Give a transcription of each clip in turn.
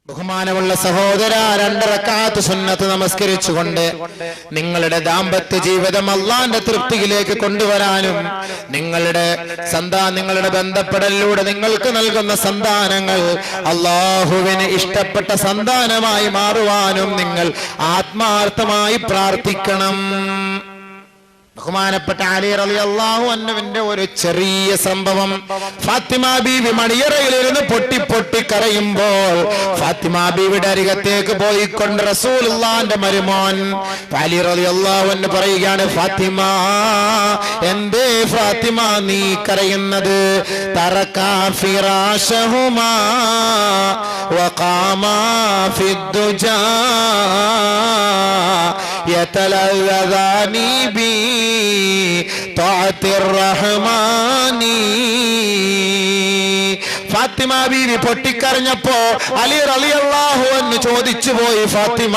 ബഹുമാനമുള്ള സഹോദര, 2 റക്അത്ത് സുന്നത്ത് നമസ്കരിച്ചുകൊണ്ട് നിങ്ങളുടെ ദാമ്പത്യ ജീവിതം അള്ളാന്റെ തൃപ്തിയിലേക്ക് കൊണ്ടുവരാനും നിങ്ങളുടെ ബന്ധപ്പെടലിലൂടെ നിങ്ങൾക്ക് നൽകുന്ന സന്താനങ്ങൾ അള്ളാഹുവിന് ഇഷ്ടപ്പെട്ട സന്താനമായി മാറുവാനും നിങ്ങൾ ആത്മാർത്ഥമായി പ്രാർത്ഥിക്കണം. ബഹുമാനപ്പെട്ട അലി റളിയല്ലാഹു അൻഹുവിന്റെ ഒരു ചെറിയ സംഭവം. ഫാത്തിമ ബീവി മണിയറയിലിരുന്ന് പൊട്ടി പൊട്ടി കരയുമ്പോൾ ഫാത്തിമ ബീവിയുടെ അരികത്തേക്ക് പോയിക്കൊണ്ട് റസൂലുള്ളാഹിന്റെ മരുമോൻ അലി റളിയല്ലാഹു അൻഹു പറയുകയാണ്, ഫാത്തിമ, എന്തേ ഫാത്തിമ നീ കരയുന്നത്? തറകാ ഫിറാശഹുമാ വഖാമാ ഫിദ്ദുജാ യതലദാനി ബി റഹ്മാനി. ഫാത്തിമ ബീവി പൊട്ടിക്കരഞ്ഞപ്പോ അലി റളിയല്ലാഹു അൻഹു ചോദിച്ചു പോയി, ഫാത്തിമ,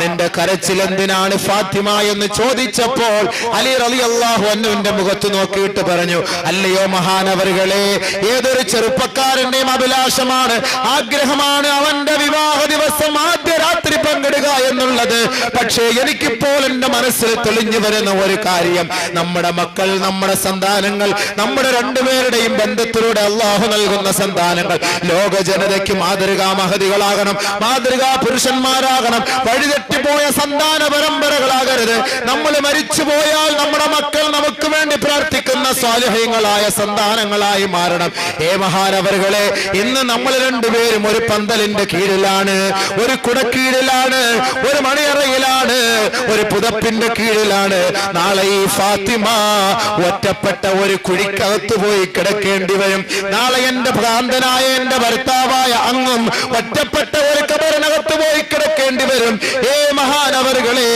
നിന്റെ കരച്ചിൽ എന്തിനാണ് ഫാത്തിമ എന്ന് ചോദിച്ചപ്പോൾ അലി റളിയല്ലാഹു അൻഹുവിന്റെ മുഖത്ത് നോക്കിയിട്ട് പറഞ്ഞു, അല്ലയോ മഹാനവറുകളെ, ഏതൊരു ചെറുപ്പക്കാരന്റെയും അഭിലാഷമാണ്, ആഗ്രഹമാണ് അവന്റെ വിവാഹ ദിവസം ആദ്യ രാത്രി പങ്കിടുക എന്നുള്ളത്. പക്ഷേ എനിക്കിപ്പോൾ എന്റെ മനസ്സിൽ തെളിഞ്ഞു വരുന്ന ഒരു കാര്യം, നമ്മുടെ മക്കൾ, നമ്മുടെ സന്താനങ്ങൾ, നമ്മുടെ രണ്ടുപേരുടെയും ബന്ധത്തിലൂടെ അള്ളാഹു നൽകുന്ന സന്താനങ്ങൾ ലോക ജനതയ്ക്ക് മാതൃകാ മഹതികളാകണം, മാതൃകാ പുരുഷന്മാരാകണം. വഴിതെറ്റിപ്പോയ സന്താന പരമ്പരകളാകരുത്. നമ്മൾ മരിച്ചു പോയാൽ നമ്മുടെ മക്കൾ നമുക്ക് വേണ്ടി പ്രാർത്ഥിക്കുന്ന സ്വാലിഹീങ്ങളായ സന്താനങ്ങളായി മാറണം. മഹാനവറുകളെ, ഇന്ന് നമ്മൾ രണ്ടുപേരും ഒരു പന്തലിന്റെ കീഴിലാണ്, ഒരു കുടക്കീഴിലാണ്, ഒരു മണിയറയിലാണ്, ഒരു പുതപ്പിന്റെ കീഴിലാണ്. നാളെ ഈ ഫാത്തിമ ഒറ്റപ്പെട്ട ഒരു കുഴിക്കകത്ത് പോയി കിടക്കേണ്ടി വരും. നാളെ എന്റെ ഭ്രാന്തനായ എന്റെ ഭർത്താവായ അങ്ങും ഒറ്റപ്പെട്ട ഒരു കബറിനകത്ത് പോയി കിടക്കേണ്ടി വരും. മഹാനവറുകളെ,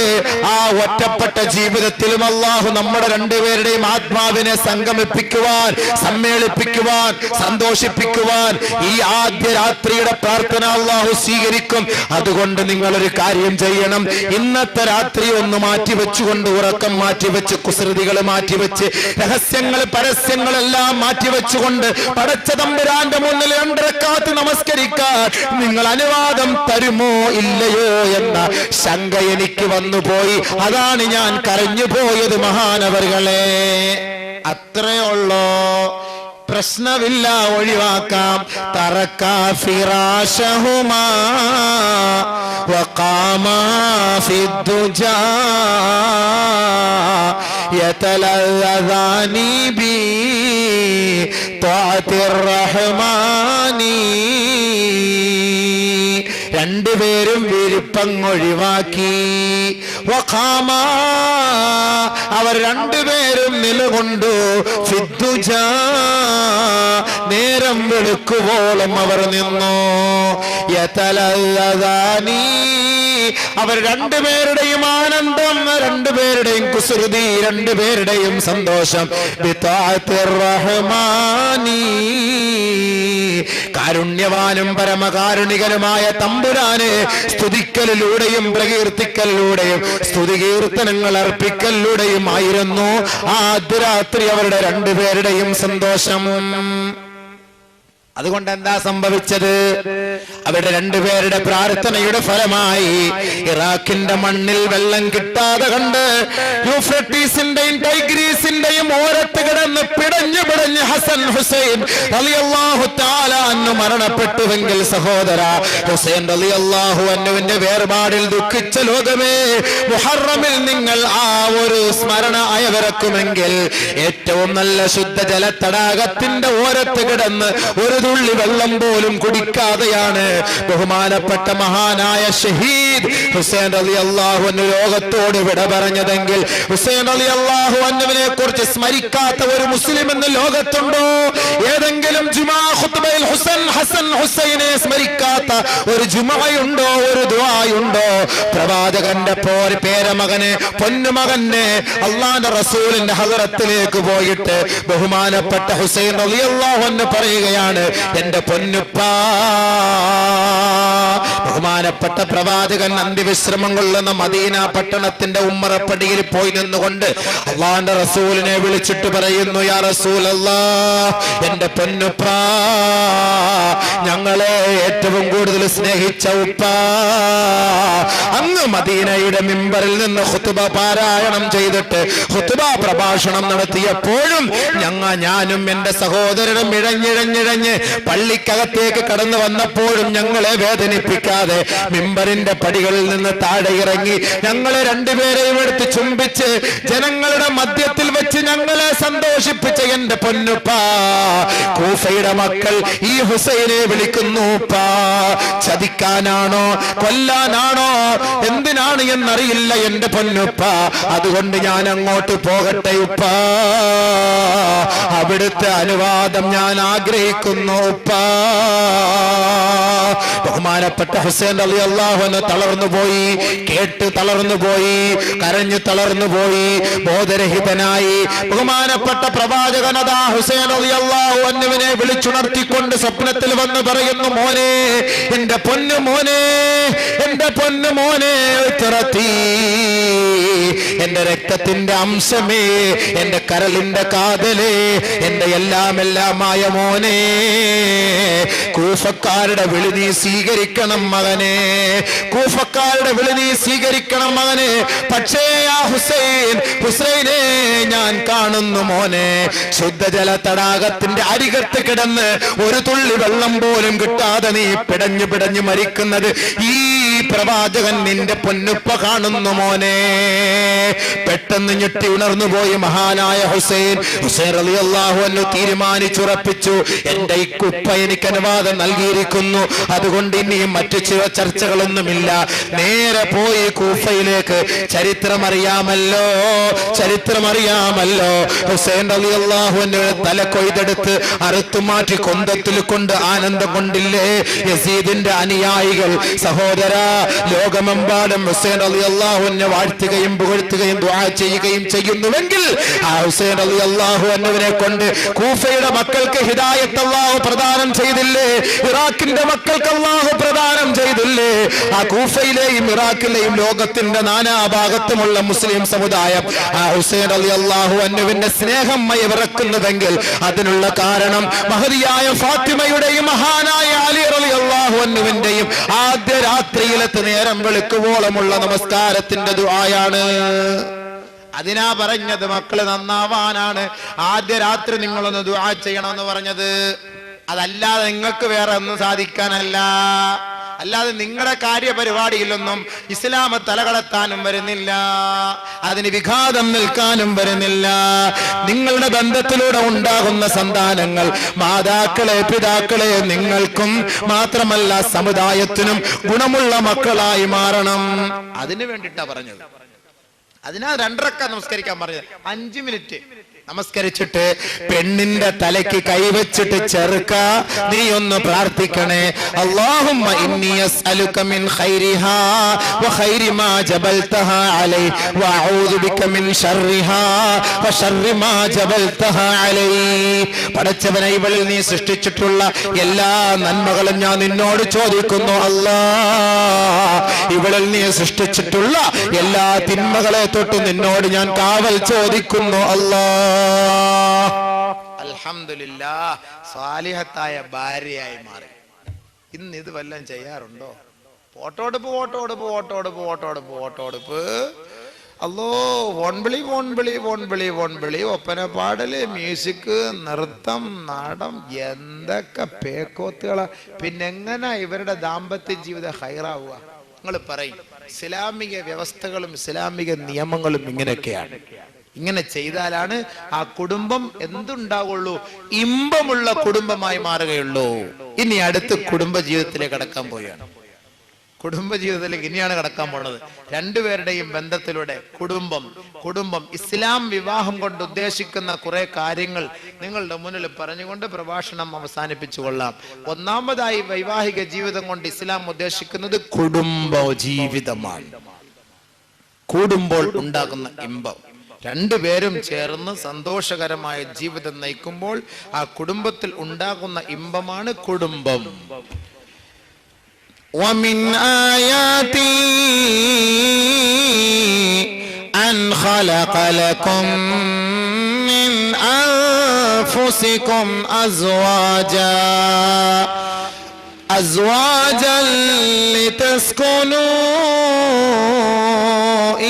ആ ഒറ്റപ്പെട്ട ജീവിതത്തിലും അള്ളാഹു നമ്മുടെ രണ്ടുപേരുടെയും ആത്മാവിനെ സംഗമിപ്പിക്കുവാൻ, സമ്മേളിപ്പിക്കുവാൻ, സന്തോഷിപ്പിക്കുവാൻ ഈ ആദ്യ രാത്രിയുടെ പ്രാർത്ഥന അള്ളാഹു സ്വീകരിക്കും. അതുകൊണ്ട് നിങ്ങളൊരു കാര്യം ചെയ്യണം. ഇന്നത്തെ രാത്രി ഒന്ന് മാറ്റിവെച്ചുകൊണ്ട്, ഉറക്കം മാറ്റിവെച്ച്, കുസൃതികൾ മാറ്റിവെച്ച്, രഹസ്യങ്ങൾ പരസ്യങ്ങളെല്ലാം മാറ്റിവെച്ചുകൊണ്ട് പടച്ച തമ്പുരാന്റെ മുന്നിൽ 2 റക്അത്ത് നമസ്കരിക്കാൻ നിങ്ങൾ അനുവാദം തരുമോ ഇല്ലയോ എന്ന ശങ്ക എനിക്ക് വന്നുപോയി. അതാണ് ഞാൻ കരഞ്ഞു പോയത് മഹാനവറുകളെ. അത്രേ ഉള്ളോ, പ്രശ്നമില്ല, ഒഴിവാക്കാം. തറക്കാ ഫിറാശഹുമാ വഖാമാ ഫിദ്ദുജാ യതലദാനി ബി ത്വാഅത്തിർ റഹ്മാനി. രണ്ടുപേരും വിരിപ്പങ്ങൊഴിവാക്കി. വഖാമാ, അവർ രണ്ടുപേരും നിലകൊണ്ടു. ഫിദ്ദുജാ, നേരം വെളുക്കുവോളം അവർ നിന്നു. യതലദാനി, അവർ രണ്ടുപേരുടെയും ആനന്ദം, രണ്ടുപേരുടെയും കുസൃതി, രണ്ടുപേരുടെയും സന്തോഷം ബിത്വാഅത്തിർ റഹ്മാനി. കാരുണ്യവാനും പരമകാരുണികനുമായ തമ്പുരാനെ സ്തുതിക്കലിലൂടെയും പ്രകീർത്തിക്കലിലൂടെയും സ്തുതികീർത്തനങ്ങൾ അർപ്പിക്കലിലൂടെയും ആയിരുന്നു ആദ്യ രാത്രി അവരുടെ രണ്ടുപേരുടെയും സന്തോഷം. അതുകൊണ്ട് എന്താ സംഭവിച്ചത്? അവരുടെ രണ്ടുപേരുടെ പ്രാർത്ഥനയുടെ ഫലമായി ഇറാഖിന്റെ മണ്ണിൽ വെള്ളം കിട്ടാതെ കണ്ട് യൂഫ്രട്ടീസിന്റെയും ടൈഗ്രീസിന്റെയും ഓരത്ത് കിടന്ന് പിടഞ്ഞു പിടഞ്ഞ് ഹസൻ ഹുസൈൻ റളിയല്ലാഹു തആല അൻഹു മരണപ്പെട്ടുവെങ്കിൽ, സഹോദര, ഹുസൈൻ റളിയല്ലാഹു അൻഹുവിന്റെ വേർപാടിൽ ദുഃഖിച്ച ലോകമേ, മുഹറമിൽ നിങ്ങൾ ആ ഒരു സ്മരണ അയവിറക്കുമെങ്കിൽ ഏറ്റവും നല്ല ശുദ്ധജല തടാകത്തിന്റെ ഓരത്ത് കിടന്ന് ഒരു തുള്ളി വെള്ളം പോലും കുടിക്കാതെയാണ് ബഹുമാനപ്പെട്ട മഹാനായ ഷഹീദ് ഹുസൈൻ റളിയല്ലാഹു അൻഹു ലോകത്തോട് വിട പറഞ്ഞതെങ്കിൽ, ഹുസൈൻ റളിയല്ലാഹു അൻഹുവിനെ കുറിച്ച് സ്മരിക്കാത്ത ഒരു മുസ്ലിം എന്ന് ലോകത്തുണ്ടോ? ഏതെങ്കിലും ജുമാ ഖുത്ബയിൽ ഹസൻ ഹുസൈനെ സ്മരിക്കാത്ത ഒരു ജുമഅയുണ്ടോ, ഒരു ദുആയുണ്ടോ? പ്രവാചകന്റെ പേരമകനെ, പൊന്നുമകനെ അല്ലാഹുവിന്റെ റസൂലിന്റെ ഹദറത്തിലേക്ക് പോയിട്ട് ബഹുമാനപ്പെട്ട ഹുസൈൻ റളിയല്ലാഹു അൻഹു പറയുകയാണ്, എന്റെ പൊന്നുപ്പാ, ബഹുമാനപ്പെട്ട പ്രവാചകൻ അന്ത്യവിശ്രമം കൊള്ളുന്ന മദീന പട്ടണത്തിന്റെ ഉമ്മറപ്പടിയിൽ പോയി നിന്നുകൊണ്ട് അള്ളാന്റെ റസൂലിനെ വിളിച്ചിട്ട് പറയുന്നു, യാ റസൂലല്ലാഹ്, എന്റെ പൊന്നുപ്പാ, ഞങ്ങളെ ഏറ്റവും കൂടുതൽ സ്നേഹിച്ച ഉപ്പ അങ്ങ് മദീനയുടെ മിമ്പറിൽ നിന്ന് ഖുതുബ പാരായണം ചെയ്തിട്ട് ഖുതുബ പ്രഭാഷണം നടത്തിയപ്പോഴും ഞാനും എന്റെ സഹോദരനും ഇഴഞ്ഞിഴഞ്ഞിഴഞ്ഞ് പള്ളിക്കകത്തേക്ക് കടന്നു വന്നപ്പോഴും ഞങ്ങളെ വേദനിപ്പിക്കാതെ മിമ്പറിന്റെ പടികളിൽ നിന്ന് താഴെ ഇറങ്ങി ഞങ്ങളെ രണ്ടുപേരെയും എടുത്ത് ചുംബിച്ച് ജനങ്ങളുടെ മധ്യത്തിൽ വെച്ച് ഞങ്ങളെ സന്തോഷിപ്പിച്ച എന്റെ പൊന്നുപ്പാ, കൂഫയുടെ മക്കൾ ഈ ഹുസൈനെ വിളിക്കുന്നു ഉപ്പാ. ചതിക്കാനാണോ കൊല്ലാനാണോ എന്തിനാണ് എന്നറിയില്ല എന്റെ പൊന്നുപ്പ, അതുകൊണ്ട് ഞാൻ അങ്ങോട്ട് പോകട്ടെ ഉപ്പാ, അവിടുത്തെ അനുവാദം ഞാൻ ആഗ്രഹിക്കുന്നു ഉപ്പാ. ബഹുമാനപ്പെട്ട ഹുസൈൻ റളിയല്ലാഹു അൻഹു തളർന്നുപോയി, കേട്ട് തളർന്നുപോയി, കരഞ്ഞു തളർന്നുപോയി, ബോധരഹിതനായി. ബഹുമാനപ്പെട്ട പ്രവാചകൻ അതാ ഹുസൈൻ റളിയല്ലാഹു അൻഹുവിനെ വിളിച്ചുണർത്തിക്കൊണ്ട് സ്വപ്നത്തിൽ വന്ന് പറയുന്നു, മോനെ, എന്റെ പൊന്നു മോനെ, എന്റെ പൊന്നു മോനെ, തുറത്തി എന്റെ രക്തത്തിന്റെ അംശമേ, എന്റെ കരളിന്റെ കാതലേ, എന്റെ എല്ലാമായ മോനെ, കൂഫക്കാരുടെ വിളി നീ സ്വീകരിക്കണം മകനെ, കൂഫക്കാരുടെ വിളി നീ സ്വീകരിക്കണം മകനെ. പക്ഷേ ആ ഹുസൈനെ ഞാൻ കാണുന്നു മോനെ, ശുദ്ധജല തടാകത്തിന്റെ അരികത്ത് കിടന്ന് ഒരു തുള്ളി വെള്ളം പോലും കിട്ടാതെ നീ പിടഞ്ഞു മരിക്കുന്നത് ഈ പ്രവാചകൻ നിന്റെ പൊന്നുപ്പ കാണുന്നു മോനെ. പെട്ടെന്ന് ഞെട്ടി ഉണർന്നു പോയി മഹാനായ ഹുസൈൻ റളിയല്ലാഹു അൻഹു തീരുമാനിച്ചുറപ്പിച്ചു, എന്റെ ഈ കുപ്പ എനിക്ക് അനുവാദം നൽകിയിരിക്കുന്നു, അതുകൊണ്ട് ഇനിയും മറ്റു ചില ചർച്ചകളൊന്നുമില്ല. നേരെ പോയി കൂഫയിലേക്ക്. ചരിത്രമറിയാമല്ലോ. ഹുസൈൻ റളിയല്ലാഹു അൻഹു തല കൊയ്തെടുത്ത് അറുത്തുമാറ്റി കൊന്തത്തിൽ കൊണ്ട് ആനന്ദം കൊണ്ടില്ലേ യസീദിന്റെ അനുയായികൾ. സഹോദര, ലോകമെമ്പാടും ഹുസൈൻ റളിയല്ലാഹു അൻഹു വാഴ്ത്തുകയും പുകഴ്ത്തുകയും ദുആ ചെയ്യുകയും ചെയ്യുന്നുവെങ്കിൽ ആ ഹുസൈൻ റളിയല്ലാഹു അൻഹുവിനെ കൊണ്ട് കൂഫയുടെ മക്കൾക്ക് ഹിദായത്ത് അല്ലാഹു പ്രദാനം ചെയ്തില്ലേ? ഇറാഖിന്റെ മക്കൾക്ക് അല്ലാഹു പ്രദാനം ചെയ്തില്ലേ? ആ കൂഫയിലെയും ഇറാഖിലെയും ലോകത്തിന്റെ നാനാഭാഗത്തുമുള്ള മുസ്ലിം സമുദായം ആ ഹുസൈൻ റളിയല്ലാഹു അൻഹുവിന്റെ സ്നേഹം മയവിറക്കുന്നുവെങ്കിൽ അതിനുള്ള കാരണം മഹദിയായ ഫാത്തിമയുടെയും മഹാനായ അലി റളിയല്ലാഹു അൻഹുവിന്റെയും ആദ്യ രാത്രിയിലത്തെ നേരം വെളുക്കുവോളമുള്ള നമസ്കാരത്തിന്റെ ദുആയാണ്. അതിനാ പറഞ്ഞത് മക്കള് നന്നാവാനാണ് ആദ്യ രാത്രി നിങ്ങളൊന്ന് ദുആ ചെയ്യണമെന്ന് പറഞ്ഞത്. അതല്ലാതെ നിങ്ങൾക്ക് വേറെ ഒന്നും സാധിക്കാനല്ല. അല്ലാതെ നിങ്ങളുടെ കാര്യപരിപാടിയിലൊന്നും ഇസ്ലാം തലകടത്താനും വരുന്നില്ല, അതിന് വിഘാതം നിൽക്കാനും വരുന്നില്ല. നിങ്ങളുടെ ബന്ധത്തിലൂടെ ഉണ്ടാകുന്ന സന്താനങ്ങൾ, മാതാക്കളെ, പിതാക്കളെ നിങ്ങൾക്കും മാത്രമല്ല സമുദായത്തിനും ഗുണമുള്ള മക്കളായി മാറണം. അതിനു വേണ്ടിയിട്ടാ പറഞ്ഞത്. അതിനാ 2 റക്അത്ത് നമസ്കരിക്കാൻ പറഞ്ഞത്. 5 മിനിറ്റ് നമസ്കരിച്ചിട്ട് പെണ്ണിന്റെ തലയ്ക്ക് കൈവച്ചിട്ട് ചെറുക്ക നീ ഒന്ന് പ്രാർത്ഥിക്കണേ, അല്ലാഹുമ്മ ഇന്നി അസ്അലുക മിൻ ഖൈരിഹാ വ ഖൈരി മാ ജബൽതഹാ അലൈഹി വ അഊദു ബിക മിൻ ശർരിഹാ വ ശർരി മാ ജബൽതഹാ അലൈഹി. പടച്ചവനെ, ഇവളിൽ നീ സൃഷ്ടിച്ചിട്ടുള്ള എല്ലാ നന്മകളും ഞാൻ നിന്നോട് ചോദിക്കുന്നു അല്ലാഹ്. ഇവളിൽ നീ സൃഷ്ടിച്ചിട്ടുള്ള എല്ലാ തിന്മകളെ തൊട്ട് നിന്നോട് ഞാൻ കാവൽ ചോദിക്കുന്നു അല്ലാഹ്. അൽഹംദുലില്ലാഹ്, സാലിഹത്തായ ഭാര്യയായി മാറി. ഇന്ന് ഇത് വല്ലതും ചെയ്യാറുണ്ടോ? ഫോട്ടോടുപ്പ് അല്ലോ, വോൺവിളി, ഒപ്പന പാടല്, മ്യൂസിക്, നൃത്തം, നാടം, എന്തൊക്കെ പേക്കോത്തുകളാ. പിന്നെങ്ങനെ ഇവരുടെ ദാമ്പത്യ ജീവിതം ഹൈറാവുക? നിങ്ങൾ പറയും. ഇസ്ലാമിക വ്യവസ്ഥകളും ഇസ്ലാമിക നിയമങ്ങളും ഇങ്ങനെയൊക്കെയാണ്. ഇങ്ങനെ ചെയ്താലാണ് ആ കുടുംബം എന്തുണ്ടാവുള്ളൂ? ഇമ്പമുള്ള കുടുംബമായി മാറുകയുള്ളൂ. ഇനി അടുത്ത് കുടുംബ ജീവിതത്തിലേക്ക് കടക്കാൻ പോവുകയാണ്. കുടുംബജീവിതത്തിലേക്ക് ഇനിയാണ് കടക്കാൻ പോണത്. രണ്ടുപേരുടെയും ബന്ധത്തിലൂടെ കുടുംബം ഇസ്ലാം വിവാഹം കൊണ്ട് ഉദ്ദേശിക്കുന്ന കുറെ കാര്യങ്ങൾ നിങ്ങളുടെ മുന്നിൽ പറഞ്ഞുകൊണ്ട് പ്രഭാഷണം അവസാനിപ്പിച്ചു കൊള്ളാം. ഒന്നാമതായി, വൈവാഹിക ജീവിതം കൊണ്ട് ഇസ്ലാം ഉദ്ദേശിക്കുന്നത് കുടുംബ ജീവിതമാണ്. കൂടുമ്പോൾ ഉണ്ടാകുന്ന ഇമ്പം, രണ്ടുപേരും ചേർന്ന് സന്തോഷകരമായ ജീവിതം നയിക്കുമ്പോൾ ആ കുടുംബത്തിൽ ഉണ്ടാകുന്ന ഇമ്പമാണ് കുടുംബം. ومن آياته أن خلق لكم من أنفسكم أزواجا لتسكنوا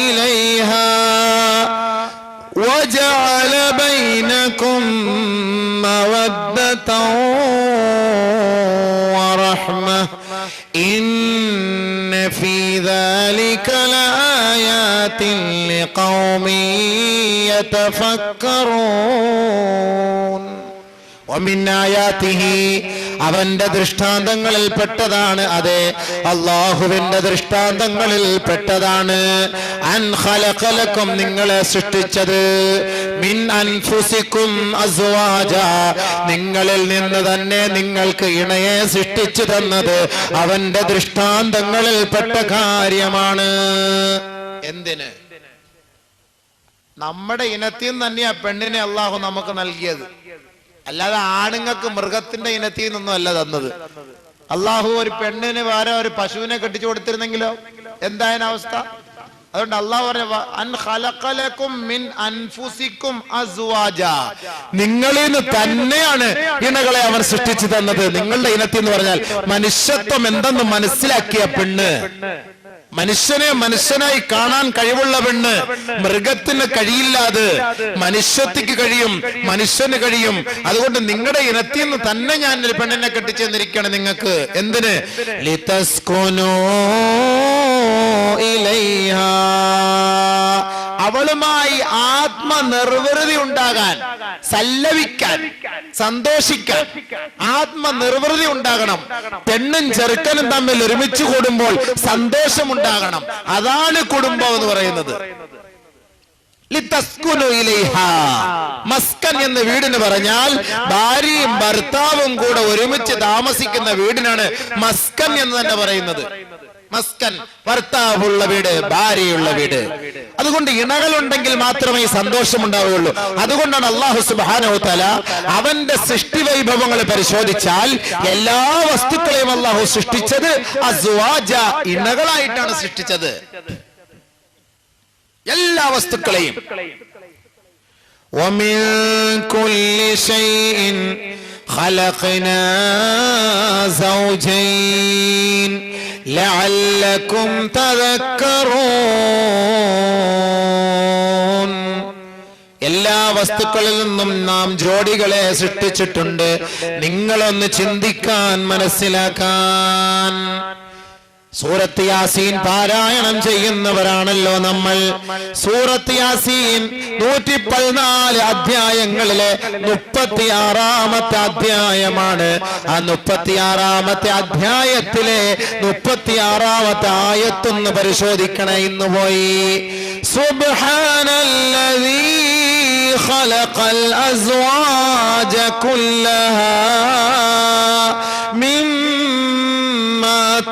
إليها وجعل بينكم مودة ورحمة إن في ذلك لآيات لقوم يتفكرون ومن آياته അവന്റെ ദൃഷ്ടാന്തങ്ങളിൽ പെട്ടതാണ്. അതെ, അല്ലാഹുവിന്റെ ദൃഷ്ടാന്തങ്ങളിൽ പെട്ടതാണ്. അൻ ഖലഖലക്കും, നിങ്ങളെ സൃഷ്ടിച്ചത്. മിൻ അൻഫുസിക്കും അസ്വാജ, നിങ്ങളിൽ നിന്ന് തന്നെ നിങ്ങൾക്ക് ഇണയെ സൃഷ്ടിച്ചു തന്നത് അവന്റെ ദൃഷ്ടാന്തങ്ങളിൽ പെട്ട കാര്യമാണ്. എന്തിന്? നമ്മുടെ ഇനത്തിൽ നിന്ന് തന്നെയാ പെണ്ണിനെ അല്ലാഹു നമുക്ക് നൽകിയത്. അല്ലാതെ ആണുങ്ങൾക്ക് മൃഗത്തിന്റെ ഇനത്തിൽ നിന്നൊന്നും അല്ല തന്നത്. അള്ളാഹു ഒരു പെണ്ണിന് വേറെ ഒരു പശുവിനെ കെട്ടിച്ചു കൊടുത്തിരുന്നെങ്കിലോ എന്തായാലും അവസ്ഥ? അതുകൊണ്ട് അള്ളാഹു പറഞ്ഞു അൻ ഖലഖലകും മിൻ അൻഫുസിക്കും അസ്വാജ, നിങ്ങളിൽ നിന്ന് തന്നെയാണ് ഇണകളെ അവർ സൃഷ്ടിച്ചു തന്നത്. നിങ്ങളുടെ ഇനത്തിൽ എന്ന് പറഞ്ഞാൽ മനുഷ്യത്വം എന്തെന്ന് മനസ്സിലാക്കിയ പെണ്ണ്, മനുഷ്യനെ മനുഷ്യനായി കാണാൻ കഴിവുള്ള പെണ്ണ്. മൃഗത്തിന് കഴിയില്ലാതെ മനുഷ്യത്തിക്ക് കഴിയും, മനുഷ്യന് കഴിയും. അതുകൊണ്ട് നിങ്ങളുടെ ഇനത്തിൽ നിന്ന് തന്നെ ഞാൻ ഒരു പെണ്ണിനെ കെട്ടിച്ചെന്നിരിക്കുകയാണ് നിങ്ങൾക്ക്. എന്തിന്? ലിതസ്കുനൂ ഇലൈഹാ, അവളുമായി ആത്മനിർവൃതി ഉണ്ടാകാൻ, സല്ലപിക്കാൻ, സന്തോഷിക്കാൻ ആത്മനിർവൃതി ഉണ്ടാകണം. പെണ്ണും ചെറുക്കനും തമ്മിൽ ഒരുമിച്ച് കൂടുമ്പോൾ സന്തോഷമുണ്ടാകണം. അതാണ് കുടുംബം എന്ന് പറയുന്നത്. മസ്കൻ എന്ന വീടിന് പറഞ്ഞാൽ ഭാര്യയും ഭർത്താവും കൂടെ ഒരുമിച്ച് താമസിക്കുന്ന വീടിനാണ് മസ്കൻ എന്ന് തന്നെ പറയുന്നത്. മസ്കൻ, ഭർത്താവുള്ള വീട്, ഭാര്യയുള്ള വീട്. അതുകൊണ്ട് ഇണകളുണ്ടെങ്കിൽ മാത്രമേ സന്തോഷം ഉണ്ടാവുകയുള്ളൂ. അതുകൊണ്ടാണ് അല്ലാഹു സുബ്ഹാനഹു വ തആല അവന്റെ സൃഷ്ടി വൈഭവങ്ങൾ പരിശോധിച്ചാൽ എല്ലാ വസ്തുക്കളെയും അല്ലാഹു സൃഷ്ടിച്ചത് അസ്വാജ, ഇണകളായിട്ടാണ് സൃഷ്ടിച്ചത്. എല്ലാ വസ്തുക്കളെയും. വമിൻ കുല്ലി ശൈഇൻ ഖലഖനാ സൗജൈൻ ലഅല്ലകും തദക്കറൂൻ, എല്ലാ വസ്തുക്കളിൽ നിന്നും നാം ജോഡികളെ സൃഷ്ടിച്ചിട്ടുണ്ട്, നിങ്ങളൊന്ന് ചിന്തിക്കാൻ, മനസ്സിലാക്കാൻ. സൂറത്ത് യാസീൻ പാരായണം ചെയ്യുന്നവരാണല്ലോ നമ്മൾ. സൂറത്ത് യാസീൻ 114 അധ്യായങ്ങളിലെ 36-ാമത്തെ അധ്യായമാണ്. ആ 36-ാമത്തെ അധ്യായത്തിലെ 36-ാമത്തെ ആയത്തൊന്ന് പരിശോധിക്കണേ. ഇന്ന് പോയി സുബ്ഹാനല്ലദീ ഖലഖൽ അസ്വാജ കുല്ലഹാ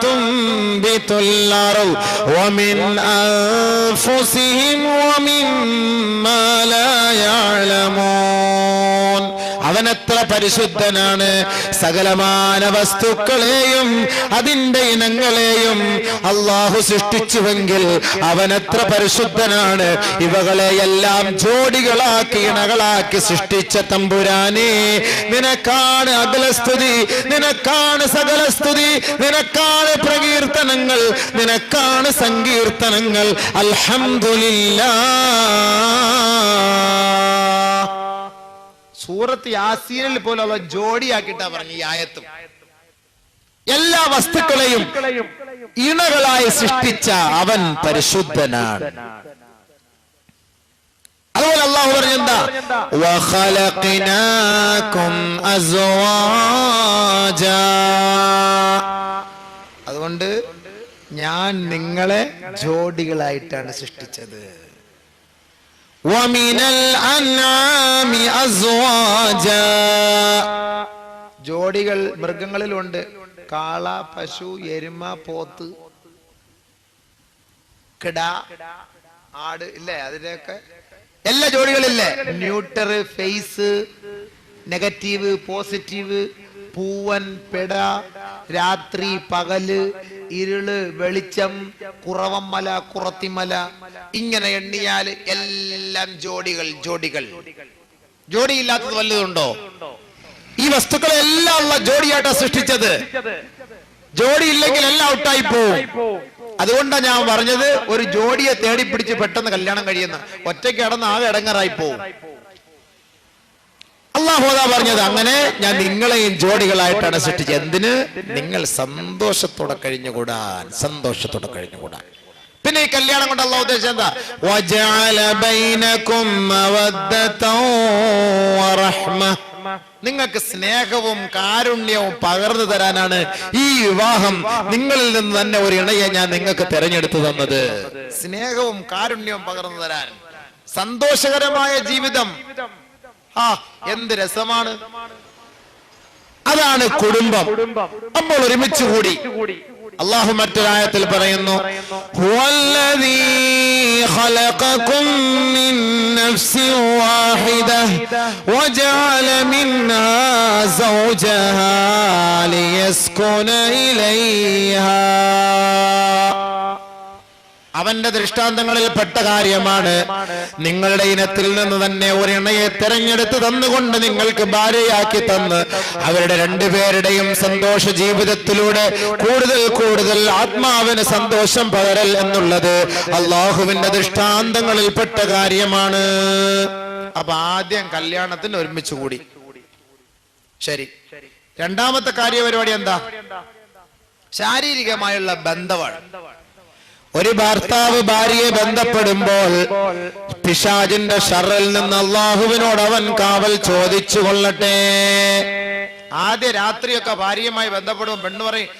تنبت الأرض ومن أنفسهم ومما لا يعلمون. അവനത്ര പരിശുദ്ധനാണ്. സകലമാന വസ്തുക്കളെയും അതിന്റെ ഇനങ്ങളെയും അള്ളാഹു സൃഷ്ടിച്ചുവെങ്കിൽ അവനത്ര പരിശുദ്ധനാണ്. ഇവകളെയെല്ലാം ജോഡികളാക്കി, ഇണകളാക്കി സൃഷ്ടിച്ച തമ്പുരാനെ, നിനക്കാണ് അഖിലസ്തുതി, നിനക്കാണ് സകല സ്തുതി, നിനക്കാണ് പ്രകീർത്തനങ്ങൾ, നിനക്കാണ് സങ്കീർത്തനങ്ങൾ. അൽഹംദുലില്ലാഹ്. സൂറത്ത് യാസീനിൽ പോലും അള്ള ജോഡിയാക്കിട്ടാ പറഞ്ഞു ഈ ആയത്തും. എല്ലാ വസ്തുക്കളെയും ഇണകളായി സൃഷ്ടിച്ച അവൻ പരിശുദ്ധനാണ്. അതുപോലെ അള്ളാഹു പറഞ്ഞെന്താ? വഖലഖനാകും അസ്വാജാ, അതുകൊണ്ട് ഞാൻ നിങ്ങളെ ജോഡികളായിട്ടാണ് സൃഷ്ടിച്ചത്. വമിനൽ അൻആമി അസ്വാജാ, ജോഡികൾ മൃഗങ്ങളിലുണ്ട്. കാള, പശു, എരുമ, പോത്ത്, കിടാ, ആട് ഇല്ലേ? അതിന്റെയൊക്കെ എല്ലാ ജോഡികളില്ലേ? ന്യൂട്ടർ, ഫേസ്, നെഗറ്റീവ്, പോസിറ്റീവ്, പൂവൻ, പെട, രാത്രി പകല്, ഇരുള് വെളിച്ചം, കുറവമ്മല കുറത്തിമല, ഇങ്ങനെ എണ്ണിയാൽ എല്ലാം ജോഡികൾ. ജോഡിയില്ലാത്തത് വല്ലതുണ്ടോ? ഈ വസ്തുക്കളെല്ലാം ഉള്ള ജോഡിയായിട്ടാണ് സൃഷ്ടിച്ചത്. ജോഡി ഇല്ലെങ്കിൽ എല്ലാം ഔട്ടായി പോവും. അതുകൊണ്ടാണ് ഞാൻ പറഞ്ഞത് ഒരു ജോഡിയെ തേടി പിടിച്ച് പെട്ടെന്ന് കല്യാണം കഴിയുന്ന, ഒറ്റയ്ക്ക് കിടന്ന് ആകെ ഇടങ്ങറായി പോവും. അല്ലാഹുവാ പറഞ്ഞത് അങ്ങനെ ഞാൻ നിങ്ങളെയും ജോഡികളായിട്ടാണ് സൃഷ്ടിച്ചത്. എന്തിന്? നിങ്ങൾ സന്തോഷത്തോടെ കഴിഞ്ഞുകൂടാൻ. പിന്നെ ഈ കല്യാണം കൊണ്ട് അല്ലാഹു ഉദ്ദേശിച്ചത് എന്താ? വജഅല ബൈനകും മവദ്ദതൻ വറഹ്മ, നിങ്ങൾക്ക് സ്നേഹവും കാരുണ്യവും പകർന്നു തരാനാണ് ഈ വിവാഹം. നിങ്ങളിൽ നിന്ന് തന്നെ ഒരു ഇണയെ ഞാൻ നിങ്ങൾക്ക് തെരഞ്ഞെടുത്തു തന്നത്. സ്നേഹവും കാരുണ്യവും പകർന്നു തരാൻ, സന്തോഷകരമായ ജീവിതം. എന്ത് രസമാണ്! അതാണ് കുടുംബം. നമ്മൾ ഒരുമിച്ച് കൂടി. അല്ലാഹു മറ്റൊരായത്തിൽ പറയുന്നു, ഹുവല്ലദീ ഖലഖകും മിൻ നഫ്സിൻ വാഹിദഹ വജഅല മിൻഹാ സൗജഹാ ലിയസ്കുന ഇലൈഹാ. അവന്റെ ദൃഷ്ടാന്തങ്ങളിൽ പെട്ട കാര്യമാണ്. നിങ്ങളുടെ ഇനത്തിൽ നിന്ന് തന്നെ ഒരിണയെ തെരഞ്ഞെടുത്ത് തന്നുകൊണ്ട് നിങ്ങൾക്ക് ഭാര്യയാക്കി തന്ന് അവരുടെ രണ്ടുപേരുടെയും സന്തോഷ ജീവിതത്തിലൂടെ കൂടുതൽ ആത്മാവിന് സന്തോഷം പകരൽ എന്നുള്ളത് അള്ളാഹുവിന്റെ ദൃഷ്ടാന്തങ്ങളിൽ പെട്ട കാര്യമാണ്. അപ്പൊ ആദ്യം കല്യാണത്തിന് ഒരുമിച്ച് കൂടി. ശരി, രണ്ടാമത്തെ കാര്യപരിപാടി എന്താ? ശാരീരികമായുള്ള ബന്ധമാണ്. ഒരു ഭർത്താവ് ഭാര്യയെ ബന്ധപ്പെടുമ്പോൾ പിശാചിന്റെ ശർറിൽ നിന്ന് അള്ളാഹുവിനോട് അവൻ കാവൽ ചോദിച്ചു കൊള്ളട്ടെ. ആദ്യ രാത്രിയൊക്കെ ഭാര്യയുമായി ബന്ധപ്പെടുമ്പോൾ പെണ്ണ് പറയും,